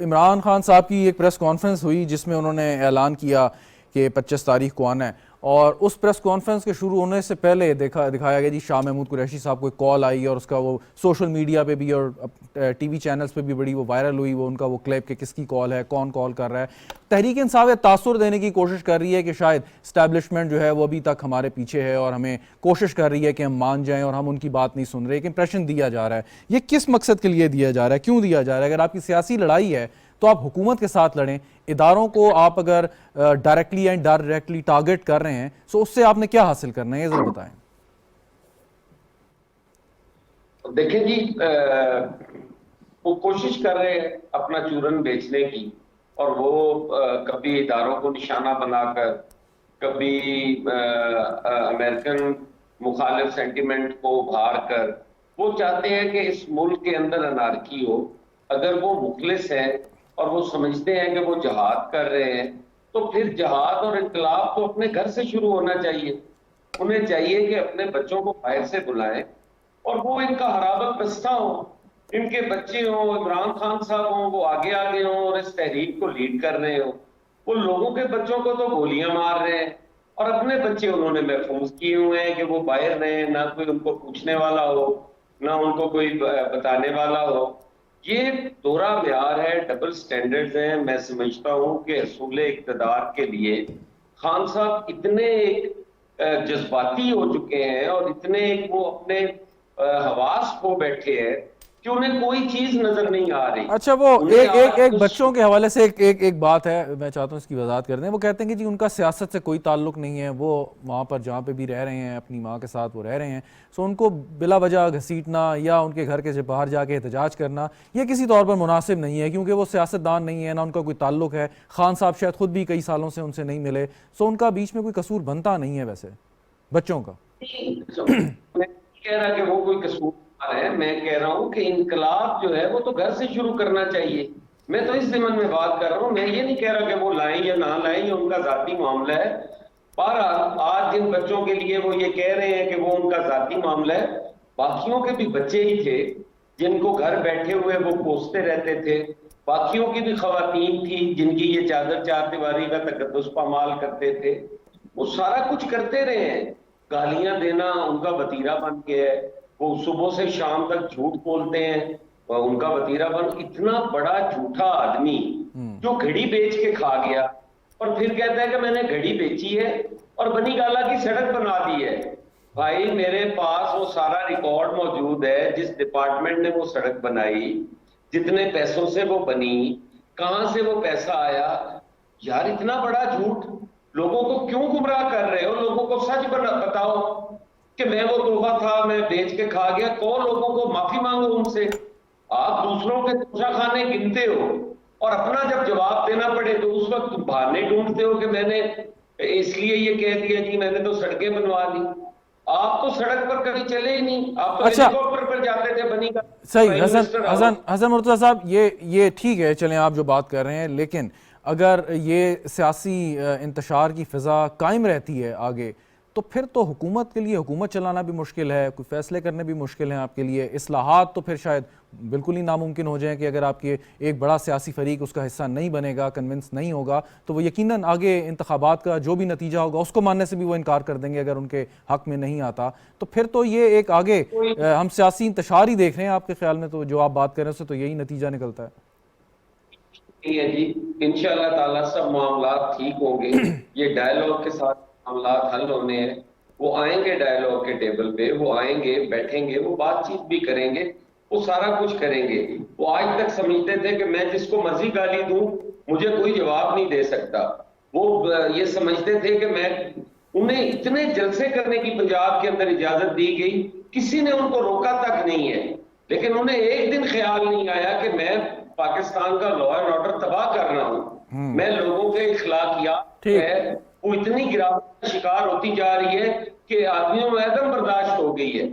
इमरान खान साहब की एक प्रेस कॉन्फ्रेंस हुई जिसमें उन्होंने ऐलान किया कि 25 तारीख को आना है, और उस प्रेस कॉन्फ्रेंस के शुरू होने से पहले दिखाया गया जी शाह महमूद कुरैशी साहब को एक कॉल आई और उसका वो सोशल मीडिया पे भी और टीवी चैनल्स पे भी बड़ी वो वायरल हुई, वो उनका वो क्लिप कि किसकी कॉल है, कौन कॉल कर रहा है। तहरीक इंसाफ तासुर देने की कोशिश कर रही है कि शायद इस्टेब्लिशमेंट जो है वो अभी तक हमारे पीछे है और हमें कोशिश कर रही है कि हम मान जाएं और हम उनकी बात नहीं सुन रहे। एक इंप्रेशन दिया जा रहा है, ये किस मकसद के लिए दिया जा रहा है, क्यों दिया जा रहा है? अगर आपकी सियासी लड़ाई है तो आप हुकूमत के साथ लड़ें। इदारों को आप अगर डायरेक्टली या इनडायरेक्टली टारगेट कर रहे हैं तो उससे आपने क्या हासिल करना है, ये जरा बताएं।
देखें जी, वो कोशिश कर रहे हैं अपना चूरन बेचने की, और वो कभी इदारों को निशाना बनाकर, कभी अमेरिकन मुखालिफ सेंटिमेंट को उभार कर वो चाहते हैं कि इस मुल्क के अंदर अनारकी हो। अगर वो मुखलिस हैं और वो समझते हैं कि वो जहाद कर रहे हैं, तो फिर जहाद और इनकलाब तो अपने घर से शुरू होना चाहिए। उन्हें चाहिए कि अपने बच्चों को बाहर से बुलाएं और वो इनका हराबत बस्ता हो, इनके बच्चे हों, इमरान खान साहब हों, वो आगे आगे हों और इस तहरीक को लीड कर रहे हो। वो लोगों के बच्चों को तो गोलियां मार रहे हैं और अपने बच्चे उन्होंने महफूज किए हुए हैं कि वो बाहर रहे, ना कोई उनको पूछने वाला हो, ना उनको कोई बताने वाला हो। ये दोहरा म्यार है, डबल स्टैंडर्ड्स हैं। मैं समझता हूं कि हसूल इक़्तिदार के लिए खान साहब इतने जज्बाती हो चुके हैं और इतने वो अपने हवास खो बैठे हैं कि उन्हें कोई चीज नजर नहीं आ रही।
अच्छा, वो
उन्हें आज
एक
कुछ-
बच्चों के हवाले से एक बात है, मैं चाहता हूँ इसकी वजाहत कर दें। वो कहते हैं कि जी उनका सियासत से कोई ताल्लुक नहीं है, वो वहाँ पर जहाँ पे भी रह रहे हैं अपनी माँ के साथ वो रह रहे हैं, सो उनको बिला वजह घसीटना या उनके घर के बाहर जाके एहतजाज करना ये किसी तौर पर मुनासिब नहीं है, क्योंकि वो सियासतदान नहीं है, ना उनका कोई ताल्लुक है। खान साहब शायद खुद भी कई सालों से उनसे नहीं मिले, सो उनका बीच में कोई कसूर बनता नहीं है वैसे बच्चों का।
मैं कह रहा कि वो कोई कसूरवार है, मैं कह रहा हूं कि इनकलाब जो है वो तो घर से शुरू करना चाहिए। मैं तो इस ज़िमन में बात कर रहा हूं, मैं ये नहीं कह रहा कि वो लाएं या ना लाएं, ये उनका जाती मामला है। बहरहाल आज जिन बच्चों के लिए वो ये कह रहे हैं कि वो उनका जाती मामला है, बाकियों के भी बच्चे ही थे जिनको घर बैठे हुए वो कोसते रहते थे, बाकियों की भी खवातीन थी जिनकी ये चादर चार दीवारी का तकद्दुस पामाल करते थे। वो सारा कुछ करते रहे हैं, गालियां देना उनका वतीरा बन गया है, वो सुबह से शाम तक झूठ बोलते हैं। और उनका वतीरा बन इतना बड़ा झूठा आदमी जो घड़ी बेच के खा गया और फिर कहता है कि मैंने घड़ी बेची है और बनी गाला की सड़क बना दी है। भाई मेरे पास वो सारा रिकॉर्ड मौजूद है, जिस डिपार्टमेंट ने वो सड़क बनाई, जितने पैसों से वो बनी, कहां से वो पैसा आया। यार इतना बड़ा झूठ, लोगों को क्यों गुमराह कर रहे हो? लोगों को सच बताओ कि मैं वो तोहफा था, मैं बेच के खा गया। कौन लोगों को माफी मांगो उनसे। आप दूसरों के तोशा खाने गिनते हो और अपना जब जवाब देना पड़े तो उस वक्त बहाने ढूंढते हो कि मैंने इसलिए ये कह दिया जी, मैंने तो सड़कें बनवा दी। आप तो सड़क पर कभी चले ही नहीं, आप तो
अच्छा।
हेलीकॉप्टर पर जाते थे बनी का।
सही। हसन मुर्तज़ा साहब, ये ठीक है, चलें आप जो बात कर रहे हैं, लेकिन अगर ये सियासी इंतशार की फ़िज़ा कायम रहती है आगे, तो फिर तो हुकूमत के लिए हुकूमत चलाना भी मुश्किल है, कोई फ़ैसले करने भी मुश्किल हैं आपके लिए। इस्लाहात तो फिर शायद बिल्कुल ही नामुमकिन हो जाए कि अगर आपके एक बड़ा सियासी फरीक उसका हिस्सा नहीं बनेगा, कन्विंस नहीं होगा, तो वो यकीनन आगे इंतखाबात का जो भी नतीजा होगा उसको मानने से भी वो इनकार कर देंगे अगर उनके हक में नहीं आता। तो फिर तो ये एक आगे हम सियासी इंतशार ही देख रहे हैं आपके ख्याल में, तो जो आप बात कर रहे हैं उससे तो यही नतीजा निकलता है।
है जी, इंशाअल्लाह ताला सब मामला ठीक होंगे। ये डायलॉग के साथ मामला हल होने हैं। वो आएंगे डायलॉग के टेबल पे, वो आएंगे, बैठेंगे, वो बातचीत भी करेंगे, वो सारा कुछ करेंगे। वो आज तक समझते थे कि मैं जिसको मर्जी गाली दूं मुझे कोई जवाब नहीं दे सकता। वो ये समझते थे कि मैं, उन्हें इतने जलसे करने की पंजाब के अंदर इजाजत दी गई, किसी ने उनको रोका तक नहीं है। लेकिन उन्हें एक दिन ख्याल नहीं आया कि मैं पाकिस्तान का लॉ एंड ऑर्डर तबाह कर रहा हूं। मैं लोगों के इखलाकियात है वो इतनी गिरावट का शिकार होती जा रही है कि आदमियों में एकदम बर्दाश्त हो गई है।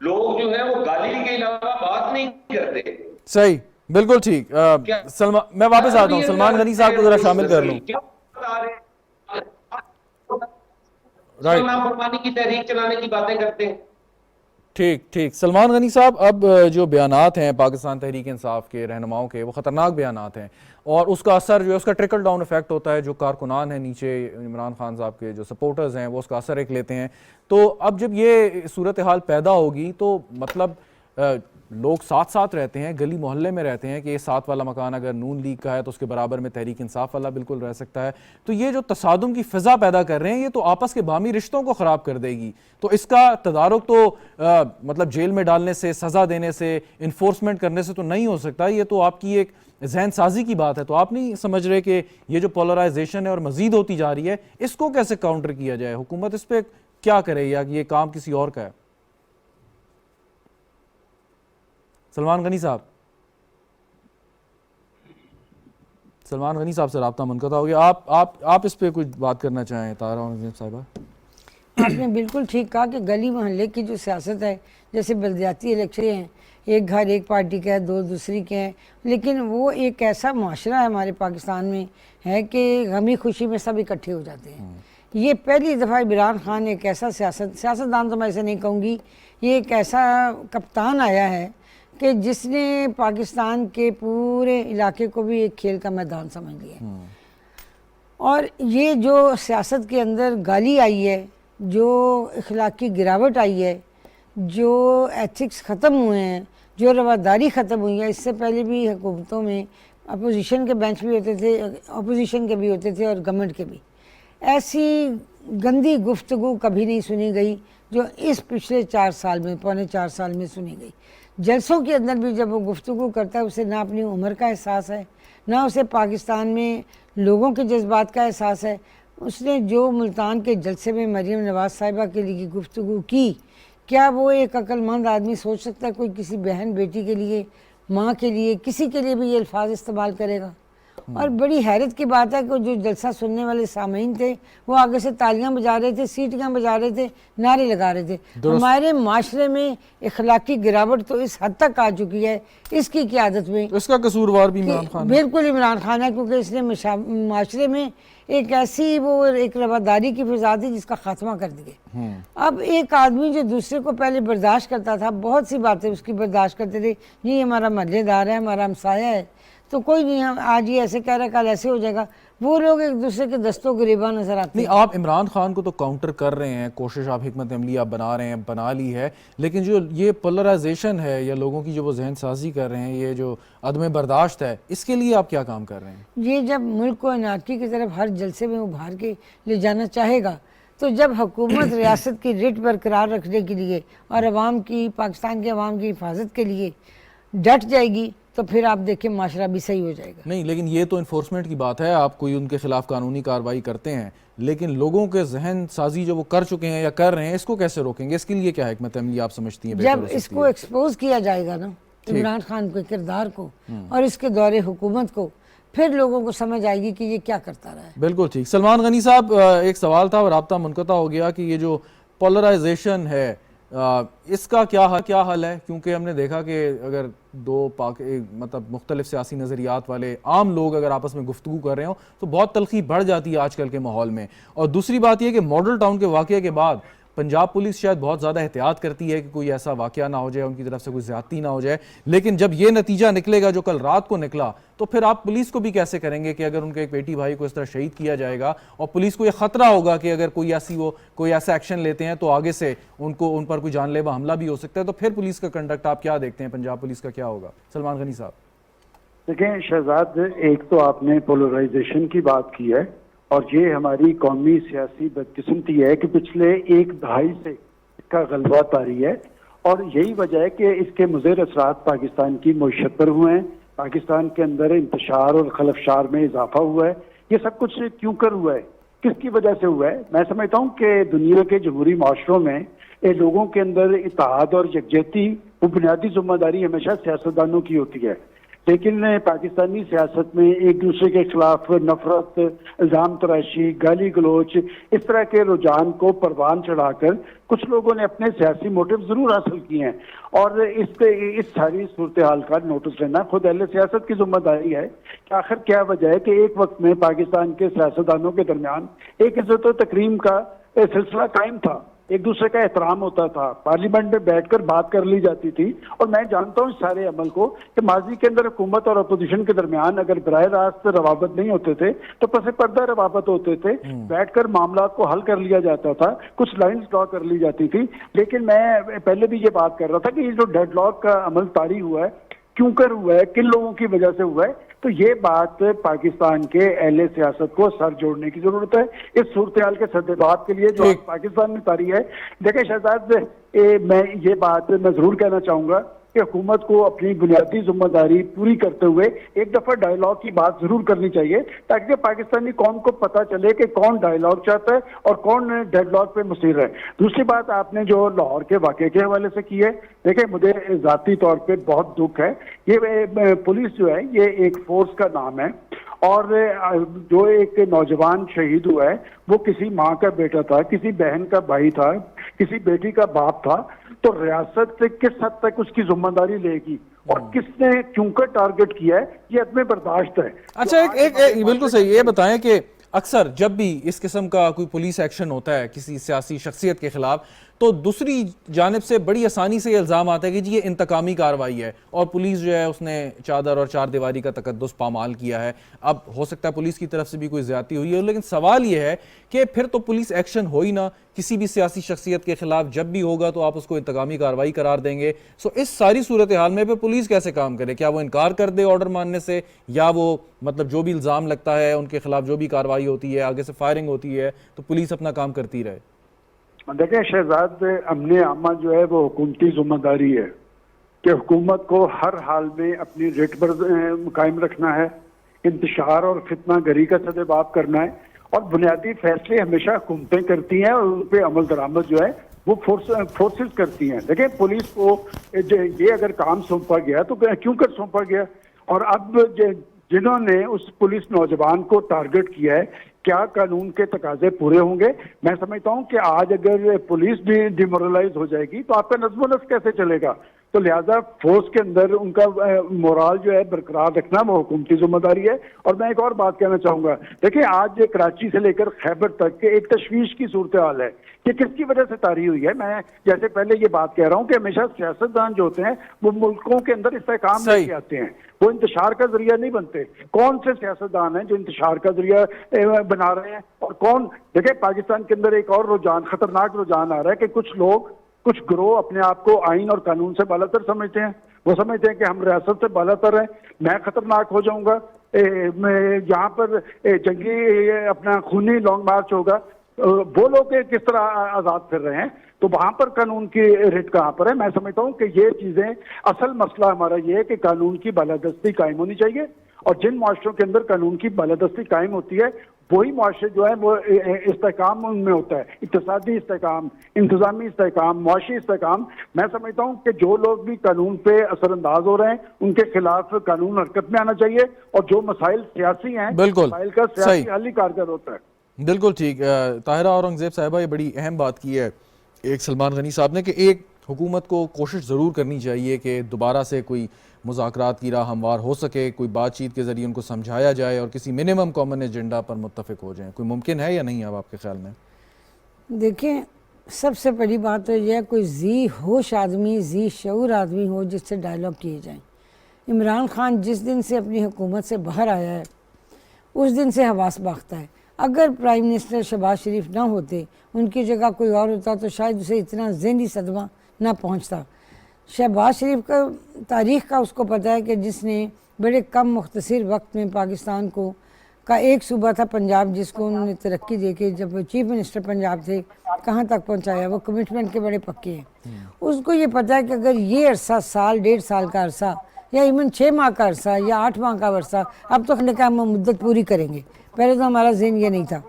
लोग जो है वो गाली के अलावा बात नहीं करते।
सही, बिल्कुल ठीक। सलमान, मैं वापस आता हूँ, सलमान गनी साहब को जरा शामिल कर लूं।
क्या बता रहे फरमानी की तहरीक चलाने की बातें करते हैं।
ठीक। सलमान गनी साहब, अब जो बयानात हैं पाकिस्तान तहरीक इंसाफ के रहनुमाओं के, वो ख़तरनाक बयानात हैं और उसका असर जो है, उसका ट्रिकल डाउन इफेक्ट होता है। जो कारकुनान हैं नीचे, इमरान खान साहब के जो सपोर्टर्स हैं, वो उसका असर एक लेते हैं। तो अब जब ये सूरत हाल पैदा होगी तो मतलब लोग साथ साथ रहते हैं, गली मोहल्ले में रहते हैं कि ये साथ वाला मकान अगर नून लीग का है तो उसके बराबर में तहरीक इंसाफ वाला बिल्कुल रह सकता है। तो ये जो तसादुम की फ़िज़ा पैदा कर रहे हैं, ये तो आपस के बामी रिश्तों को ख़राब कर देगी। तो इसका तदारुक तो मतलब जेल में डालने से, सज़ा देने से, इन्फोर्समेंट करने से तो नहीं हो सकता। ये तो आपकी एक जहन साजी की बात है। तो आप नहीं समझ रहे कि ये जो पोलराइजेशन है और मज़ीद होती जा रही है, इसको कैसे काउंटर किया जाए? हुकूमत इस पर क्या करे या ये काम किसी और का है? सलमान गनी साहब से राब्ता मुनक़ता हो गया। आप इस पे कुछ बात करना चाहें तारा साहिबा?
आपने बिल्कुल ठीक कहा कि गली मोहल्ले की जो सियासत है, जैसे बल्दियाती इलेक्शन हैं, एक घर एक पार्टी का है, दो दूसरी के हैं, लेकिन वो एक ऐसा माशरा है हमारे पाकिस्तान में है कि गमी खुशी में सब इकट्ठे हो जाते हैं। ये पहली दफ़ा इमरान खान एक ऐसा सियासतदान तो मैं ऐसे नहीं कहूँगी, ये एक ऐसा कप्तान आया है कि जिसने पाकिस्तान के पूरे इलाके को भी एक खेल का मैदान समझ लिया। और ये जो सियासत के अंदर गाली आई है, जो इखलाकी गिरावट आई है, जो एथिक्स ख़त्म हुए हैं, जो रवादारी ख़त्म हुई है, इससे पहले भी हुकूमतों में अपोजिशन के बेंच भी होते थे, अपोजिशन के भी होते थे और गवर्नमेंट के भी, ऐसी गंदी गुफ्तगू कभी नहीं सुनी गई जो इस पिछले 4 साल में, पौने 4 साल में सुनी गई। जलसों के अंदर भी जब वो गुफ्तगू करता है, उसे ना अपनी उम्र का एहसास है, ना उसे पाकिस्तान में लोगों के जज्बात का एहसास है। उसने जो मुल्तान के जलसे में मरीम नवाज साहिबा के लिए गुफ्तगू की, क्या वो एक अक्लमंद आदमी सोच सकता है कोई किसी बहन बेटी के लिए, माँ के लिए, किसी के लिए भी ये अल्फाज इस्तेमाल करेगा? और बड़ी हैरत की बात है कि जो जलसा सुनने वाले सामीन थे वो आगे से तालियां बजा रहे थे, सीटियां बजा रहे थे, नारे लगा रहे थे। हमारे माशरे में इखलाकी गिरावट तो इस हद तक आ चुकी है, इसकी क़यादत में
इसका कसूरवार भी इमरान खान,
बिल्कुल इमरान खान है, क्योंकि इसने माशरे में एक ऐसी वो एक रवादारी की फिजा थी जिसका खात्मा कर दिए। अब एक आदमी जो दूसरे को पहले बर्दाश्त करता था, बहुत सी बातें उसकी बर्दाश्त करते थे, ये हमारा मजेदार है, हमारा हमसाया है, तो कोई नहीं, हम आज ये ऐसे कह रहा है कल ऐसे हो जाएगा, वो लोग एक दूसरे के दस्तों गिरेबान नजर आते
नहीं,
हैं।
आप इमरान खान को तो काउंटर कर रहे हैं, कोशिश आप हिकमत अमली आप बना रहे हैं, बना ली है, लेकिन जो ये पोलराइजेशन है या लोगों की जो वो जहन साजी कर रहे हैं, ये जो अदम बर्दाश्त है, इसके लिए आप क्या काम कर रहे हैं?
ये जब मुल्क को अनारकी की तरफ हर जलसे में उभार के ले जाना चाहेगा, तो जब हुकूमत रियासत की रिट बरकरार रखने के लिए और अवाम की, पाकिस्तान के अवाम की हिफाजत के लिए डट जाएगी, तो फिर आप देखें माशरा भी सही हो जाएगा।
नहीं, लेकिन ये तो इन्फोर्समेंट की बात है, आप कोई उनके खिलाफ कानूनी कार्रवाई करते हैं, लेकिन लोगों के जहन साजी जो वो कर चुके हैं या कर रहे हैं, इसको कैसे रोकेंगे? इसके लिए क्या हिकमत अमली आप समझती हैं?
जब इसको एक्सपोज किया जाएगा ना, इमरान खान के किरदार को और इसके दौरे हुकूमत को, फिर लोगों को समझ आएगी कि ये क्या करता रहा है।
बिल्कुल ठीक। सलमान गनी साहब, एक सवाल था और राब्ता मुनक़ता हो गया कि ये जो पोलराइजेशन है, इसका क्या हल है? क्योंकि हमने देखा कि अगर दो मतलब मुख्तलिफ सियासी नज़रियात वाले आम लोग अगर आपस में गुफ्तगू कर रहे हो तो बहुत तलखी बढ़ जाती है आजकल के माहौल में। और दूसरी बात यह कि मॉडल टाउन के वाक़े के बाद पंजाब पुलिस शायद बहुत ज़्यादा एहतियात करती है कि कोई ऐसा वाक़या ना हो जाए, उनकी तरफ से कोई ज़्यादती ना हो जाए, लेकिन जब ये नतीजा निकलेगा जो कल रात को निकला, तो फिर आप पुलिस को भी कैसे करेंगे कि अगर उनके एक बेटी भाई को इस तरह शहीद किया जाएगा और पुलिस को ये ख़तरा होगा कि अगर कोई ऐसा एक्शन लेते हैं तो आगे से उन पर कोई जानलेवा हमला भी हो सकता है, तो फिर पुलिस का कंडक्ट आप क्या देखते हैं, पंजाब पुलिस का क्या होगा? सलमान गनी साहब।
देखें शहजाद, एक तो आपने पोलराइजेशन की बात की है और ये हमारी कौमी सियासी बदकिस्मती है कि पिछले एक दहाई से इसका गलबा तारी है और यही वजह है कि इसके मुज़र असरात पाकिस्तान की मईशत पर हुए हैं, पाकिस्तान के अंदर इंतशार और खलफशार में इजाफा हुआ है। ये सब कुछ क्यों कर हुआ है, किसकी वजह से हुआ है? मैं समझता हूँ कि दुनिया के जमहूरी माशरों में ये लोगों के अंदर इत्तेहाद और यकजहती वो बुनियादी जिम्मेदारी हमेशा सियासतदानों की होती है, लेकिन पाकिस्तानी सियासत में एक दूसरे के खिलाफ नफरत, इल्जाम तराशी, गाली गलोच, इस तरह के रुझान को परवान चढ़ाकर कुछ लोगों ने अपने सियासी मोटिव जरूर हासिल किए हैं और इस सारी सूरत हाल का नोटिस लेना खुद अहले सियासत की जिम्मेदारी है कि आखिर क्या वजह है कि एक वक्त में पाकिस्तान के सियासतदानों के दरमियान एक इज्जत और तकरीम का सिलसिला कायम था, एक दूसरे का एहतराम होता था, पार्लियामेंट में बैठकर बात कर ली जाती थी। और मैं जानता हूँ इस सारे अमल को कि माजी के अंदर हुकूमत और अपोजिशन के दरमियान अगर बराह रास्त रवाबत नहीं होते थे तो पसे पर्दा रवाबत होते थे, बैठकर मामला को हल कर लिया जाता था, कुछ लाइन्स ड्रॉ कर ली जाती थी। लेकिन मैं पहले भी ये बात कर रहा था कि ये जो डेडलॉक का अमल तारी हुआ है, क्यों कर हुआ है, किन लोगों की वजह से हुआ है, तो ये बात पाकिस्तान के अहले सियासत को सर जोड़ने की जरूरत है इस सूरत हाल के सद्देबात के लिए जो पाकिस्तान में तारी है। देखिए शहजाद, मैं ये बात मैं जरूर कहना चाहूंगा कि हुकूमत को अपनी बुनियादी जिम्मेदारी पूरी करते हुए एक दफा डायलॉग की बात जरूर करनी चाहिए ताकि पाकिस्तानी कौम को पता चले कि कौन डायलॉग चाहता है और कौन डेडलॉक पे मुसीर है। दूसरी बात आपने जो लाहौर के वाकये के हवाले से की है, देखिए मुझे जाती तौर पे बहुत दुख है। ये पुलिस जो है ये एक फोर्स का नाम है और जो एक नौजवान शहीद हुआ है वो किसी माँ का बेटा था, किसी बहन का भाई था, किसी बेटी का बाप था, तो रियासत से किस हद तक उसकी जिम्मेदारी लेगी और किसने क्यों का टारगेट किया है, ये अदम बर्दाश्त है।
अच्छा, एक बिल्कुल सही, ये बताएं कि अक्सर जब भी इस किस्म का कोई पुलिस एक्शन होता है किसी सियासी शख्सियत के खिलाफ, तो दूसरी जानिब से बड़ी आसानी से ये इल्ज़ाम आता है कि जी ये इंतकामी कार्रवाई है और पुलिस जो है उसने चादर और चार दीवारी का तकद्दुस पामाल किया है। अब हो सकता है पुलिस की तरफ से भी कोई ज़्यादती हुई है, लेकिन सवाल ये है कि फिर तो पुलिस एक्शन हो ही ना, किसी भी सियासी शख्सियत के खिलाफ जब भी होगा तो आप उसको इंतकामी कार्रवाई करार देंगे। सो इस सारी सूरत हाल में फिर पुलिस कैसे काम करे? क्या वो इनकार कर दे ऑर्डर मानने से, या वो मतलब जो भी इल्ज़ाम लगता है उनके खिलाफ जो भी कार्रवाई होती है, आगे से फायरिंग होती है, तो पुलिस अपना काम करती रहे?
देखिए शहजाद, अमने आमा जो है वो हुकूमती जिम्मेदारी है कि हुकूमत को हर हाल में अपनी रेट पर कायम रखना है, इंतशार और फितना गरी का सदेबाब करना है और बुनियादी फैसले हमेशा हुकूमतें करती हैं और उन पर अमल दरामद जो है वो फोर्सेस करती हैं। देखिए पुलिस को ये अगर काम सौंपा गया तो क्यों कर सौंपा गया, और अब जिन्होंने उस पुलिस नौजवान को टारगेट किया है, क्या कानून के तकाजे पूरे होंगे? मैं समझता हूं कि आज अगर पुलिस भी डिमोरलाइज हो जाएगी तो आपका नज़्म-ओ-नस्क कैसे चलेगा? तो लिहाजा फोर्स के अंदर उनका मोराल जो है बरकरार रखना वो हुकूमती जिम्मेदारी है। और मैं एक और बात कहना चाहूंगा, देखिए आज कराची से लेकर खैबर तक के एक तशवीश की सूरत हाल है कि किसकी वजह से तारी हुई है। मैं जैसे पहले ये बात कह रहा हूँ कि हमेशा सियासतदान जो होते हैं वो मुल्कों के अंदर इस्तेहकाम लेके आते हैं, वो इंतशार का जरिया नहीं बनते। कौन से सियासतदान हैं जो इंतशार का जरिया बना रहे हैं और कौन? देखिए पाकिस्तान के अंदर एक और रुझान, खतरनाक रुझान आ रहा है कि कुछ लोग, कुछ गिरोह अपने आप को आइन और कानून से बालातर समझते हैं। वो समझते हैं कि हम रियासत से बालातर हैं, मैं खतरनाक हो जाऊंगा। यहाँ पर जंगी अपना खूनी लॉन्ग मार्च होगा, वो लोग किस तरह आजाद फिर रहे हैं, तो वहां पर कानून की रिट कहां पर है? मैं समझता हूं कि ये चीजें, असल मसला हमारा ये है कि कानून की बालादस्ती कायम होनी चाहिए, और जिन मुआशरों के अंदर कानून की बालादस्ती कायम होती है वही मुआशरे जो है वो इस्तेहकाम उनमें होता है, इक्तिसादी इस्तेहकाम, इंतजामी इस्तेहकाम, मुआशी इस्तेहकाम। मैं समझता हूँ कि जो लोग भी कानून पे असरअंदाज हो रहे हैं उनके खिलाफ कानून हरकत में आना चाहिए, और जो मसाइल सियासी हैं,
बिल्कुल
मसाइल का सियासी हल ही कारगर होता है।
बिल्कुल ठीक। ताहिरा औरंगजेब साहिबा, ये बड़ी अहम बात की है एक सलमान गनी साहब ने कि एक हुकूमत को कोशिश ज़रूर करनी चाहिए कि दोबारा से कोई मुज़ाकरात की राह हमवार हो सके, कोई बातचीत के ज़रिए उनको समझाया जाए और किसी मिनिमम कॉमन एजेंडा पर मुत्तफिक हो जाए। कोई मुमकिन है या नहीं अब आपके ख्याल में?
देखिए, सबसे बड़ी बात तो यह है कोई जी होश आदमी, जी शऊर आदमी हो जिससे डायलॉग किए जाएं। इमरान खान जिस दिन से अपनी हुकूमत से बाहर आया है उस दिन से हवास बाख्ता है। अगर प्राइम मिनिस्टर शहबाज शरीफ ना होते, उनकी जगह कोई और होता तो शायद उसे इतना ज़हनी सदमा ना पहुंचता। शहबाज शरीफ का तारीख़ का उसको पता है कि जिसने बड़े कम मुख्तसर वक्त में पाकिस्तान को का एक सूबा था पंजाब, जिसको उन्होंने तरक्की दे के, जब वो चीफ मिनिस्टर पंजाब थे, कहाँ तक पहुँचाया। वो कमिटमेंट के बड़े पक्के हैं। उसको ये पता है कि अगर ये अरसा, साल डेढ़ साल का अरसा या इवन 6 माह का अरसा या 8 माह का अरसा, अब तो हमने कहा हम मुद्दत पूरी करेंगे, पहले तो हमारा ज़हन ये नहीं था।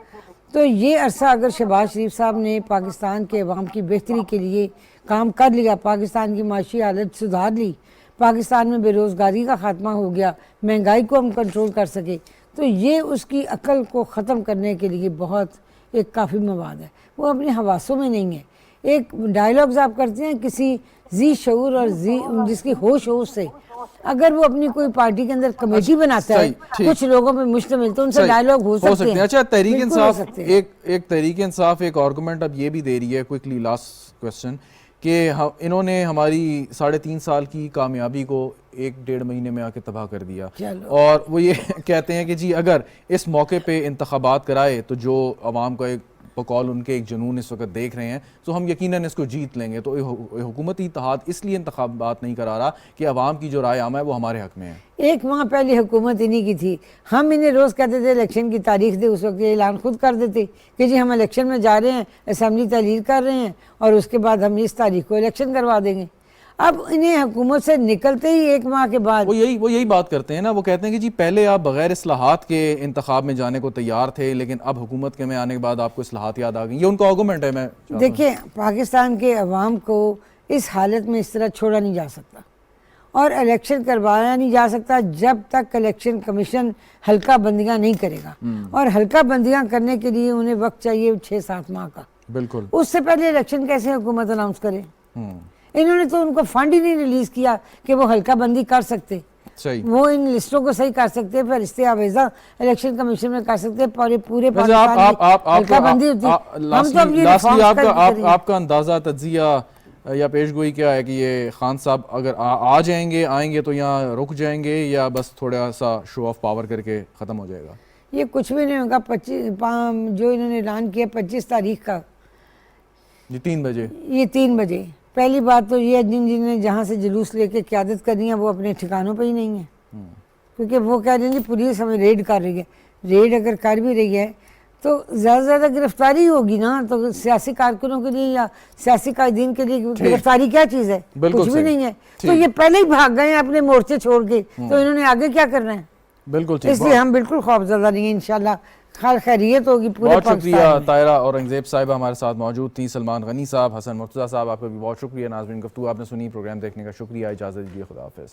तो ये अरसा अगर शहबाज शरीफ साहब ने पाकिस्तान के अवाम की बेहतरी के लिए काम कर लिया, पाकिस्तान की माशी हालत सुधार ली, पाकिस्तान में बेरोज़गारी का ख़ात्मा हो गया, महंगाई को हम कंट्रोल कर सके, तो ये उसकी अकल को ख़त्म करने के लिए बहुत एक काफ़ी मवाद है। वो अपने हवासों में नहीं है। एक डायलॉग्स आप करते हैं किसी जी शऊर और जी जिसकी होश से, अगर वो अपनी कोई पार्टी के अंदर कमेटी बनाता है कुछ लोगों पे मुश्तमिल, तो उनसे डायलॉग हो सकते हैं।
अच्छा, तहरीक इंसाफ एक तहरीक इंसाफ एक आर्गुमेंट अब ये भी दे रही है, क्विकली लास्ट क्वेश्चन, कि इन्होंने हमारी 3.5 साल की कामयाबी को 1-1.5 महीने में आके तबाह कर दिया, और वो ये कहते हैं कि जी अगर इस मौके पे इंतखाबात कराए तो जो अवाम का एक बकौल उनके एक जुनून इस वक्त देख रहे हैं, तो हम यकीनन इसको जीत लेंगे। तो हुकूमती इत्तेहाद इसलिए इंतखाबात नहीं करा रहा कि अवाम की जो राय आमा है वो हमारे हक में है।
1 माह पहले हुकूमत इन्हीं की थी, हम इन्हें रोज़ कहते थे इलेक्शन की तारीख दे, उस वक्त ये ऐलान खुद कर देते कि जी हम इलेक्शन में जा रहे हैं, असम्बली तहलील कर रहे हैं और उसके बाद हम इस तारीख को इलेक्शन करवा देंगे। अब इन्हें हुकूमत से निकलते ही 1 माह के बाद
वो यही बात करते हैं ना, वो कहते हैं कि जी पहले आप बगैर इस्लाहात के इंतखाब में जाने को तैयार थे, लेकिन अब हुकूमत के में आने के बाद आपको इस्लाहात याद आ गई। ये उनका आर्गुमेंट है। मैं
देखिए, पाकिस्तान के अवाम को इस हालत में इस तरह छोड़ा नहीं जा सकता और इलेक्शन करवाया नहीं जा सकता जब तक इलेक्शन कमीशन हल्का बंदियां नहीं करेगा, और हल्का बंदियां करने के लिए उन्हें वक्त चाहिए 6-7 माह का।
बिल्कुल,
उससे पहले इलेक्शन कैसे हुकूमत अनाउंस करे? इन्होंने तो उनको फंड ही नहीं रिलीज किया कि वो हल्का बंदी कर सकते।
सही,
वो इन लिस्टों को सही कर सकते, फिर इस्तेआवेज़ा इलेक्शन कमीशन में कर सकते, पूरे
हल्का बंदी होती। आपका अंदाजा, तज्जिया या पेशगोई क्या है कि ये खान साहब अगर आएंगे तो यहाँ रुक जाएंगे या बस थोड़ा सा शो ऑफ पावर करके ख़त्म हो जाएगा?
ये कुछ भी नहीं होगा। 25 जो इन्होंने ऐलान किया 25 तारीख का,
ये 3 बजे,
ये 3 बजे। पहली बात तो ये जिन्हें जहाँ से जुलूस लेके क़यादत करनी है वो अपने ठिकानों पे ही नहीं है, क्योंकि वो कह रहे हैं पुलिस हमें रेड कर रही है। रेड अगर कर भी रही है तो ज़्यादा से ज़्यादा गिरफ्तारी होगी ना, तो सियासी कारकुनों के लिए या सियासी कायदीन के लिए गिरफ्तारी क्या चीज़ है? कुछ भी नहीं है। तो ये पहले ही भाग गए हैं अपने मोर्चे छोड़ के, तो इन्होंने आगे क्या करना है?
बिल्कुल,
इसलिए हम बिल्कुल खौफजदा नहीं है। इंशाल्लाह खैरियत होगी पूरे
बहुत शुक्रिया। ताहिरा औरंगजेब साहिबा हमारे साथ मौजूद थी, सलमान गनी साहब, हसन मुर्तज़ा साहब, आपका भी बहुत शुक्रिया। नाज़रीन, गुफ्तगू आपने सुनी, प्रोग्राम देखने का शुक्रिया। इजाज़त दीजिए, खुदा हाफ़िज़।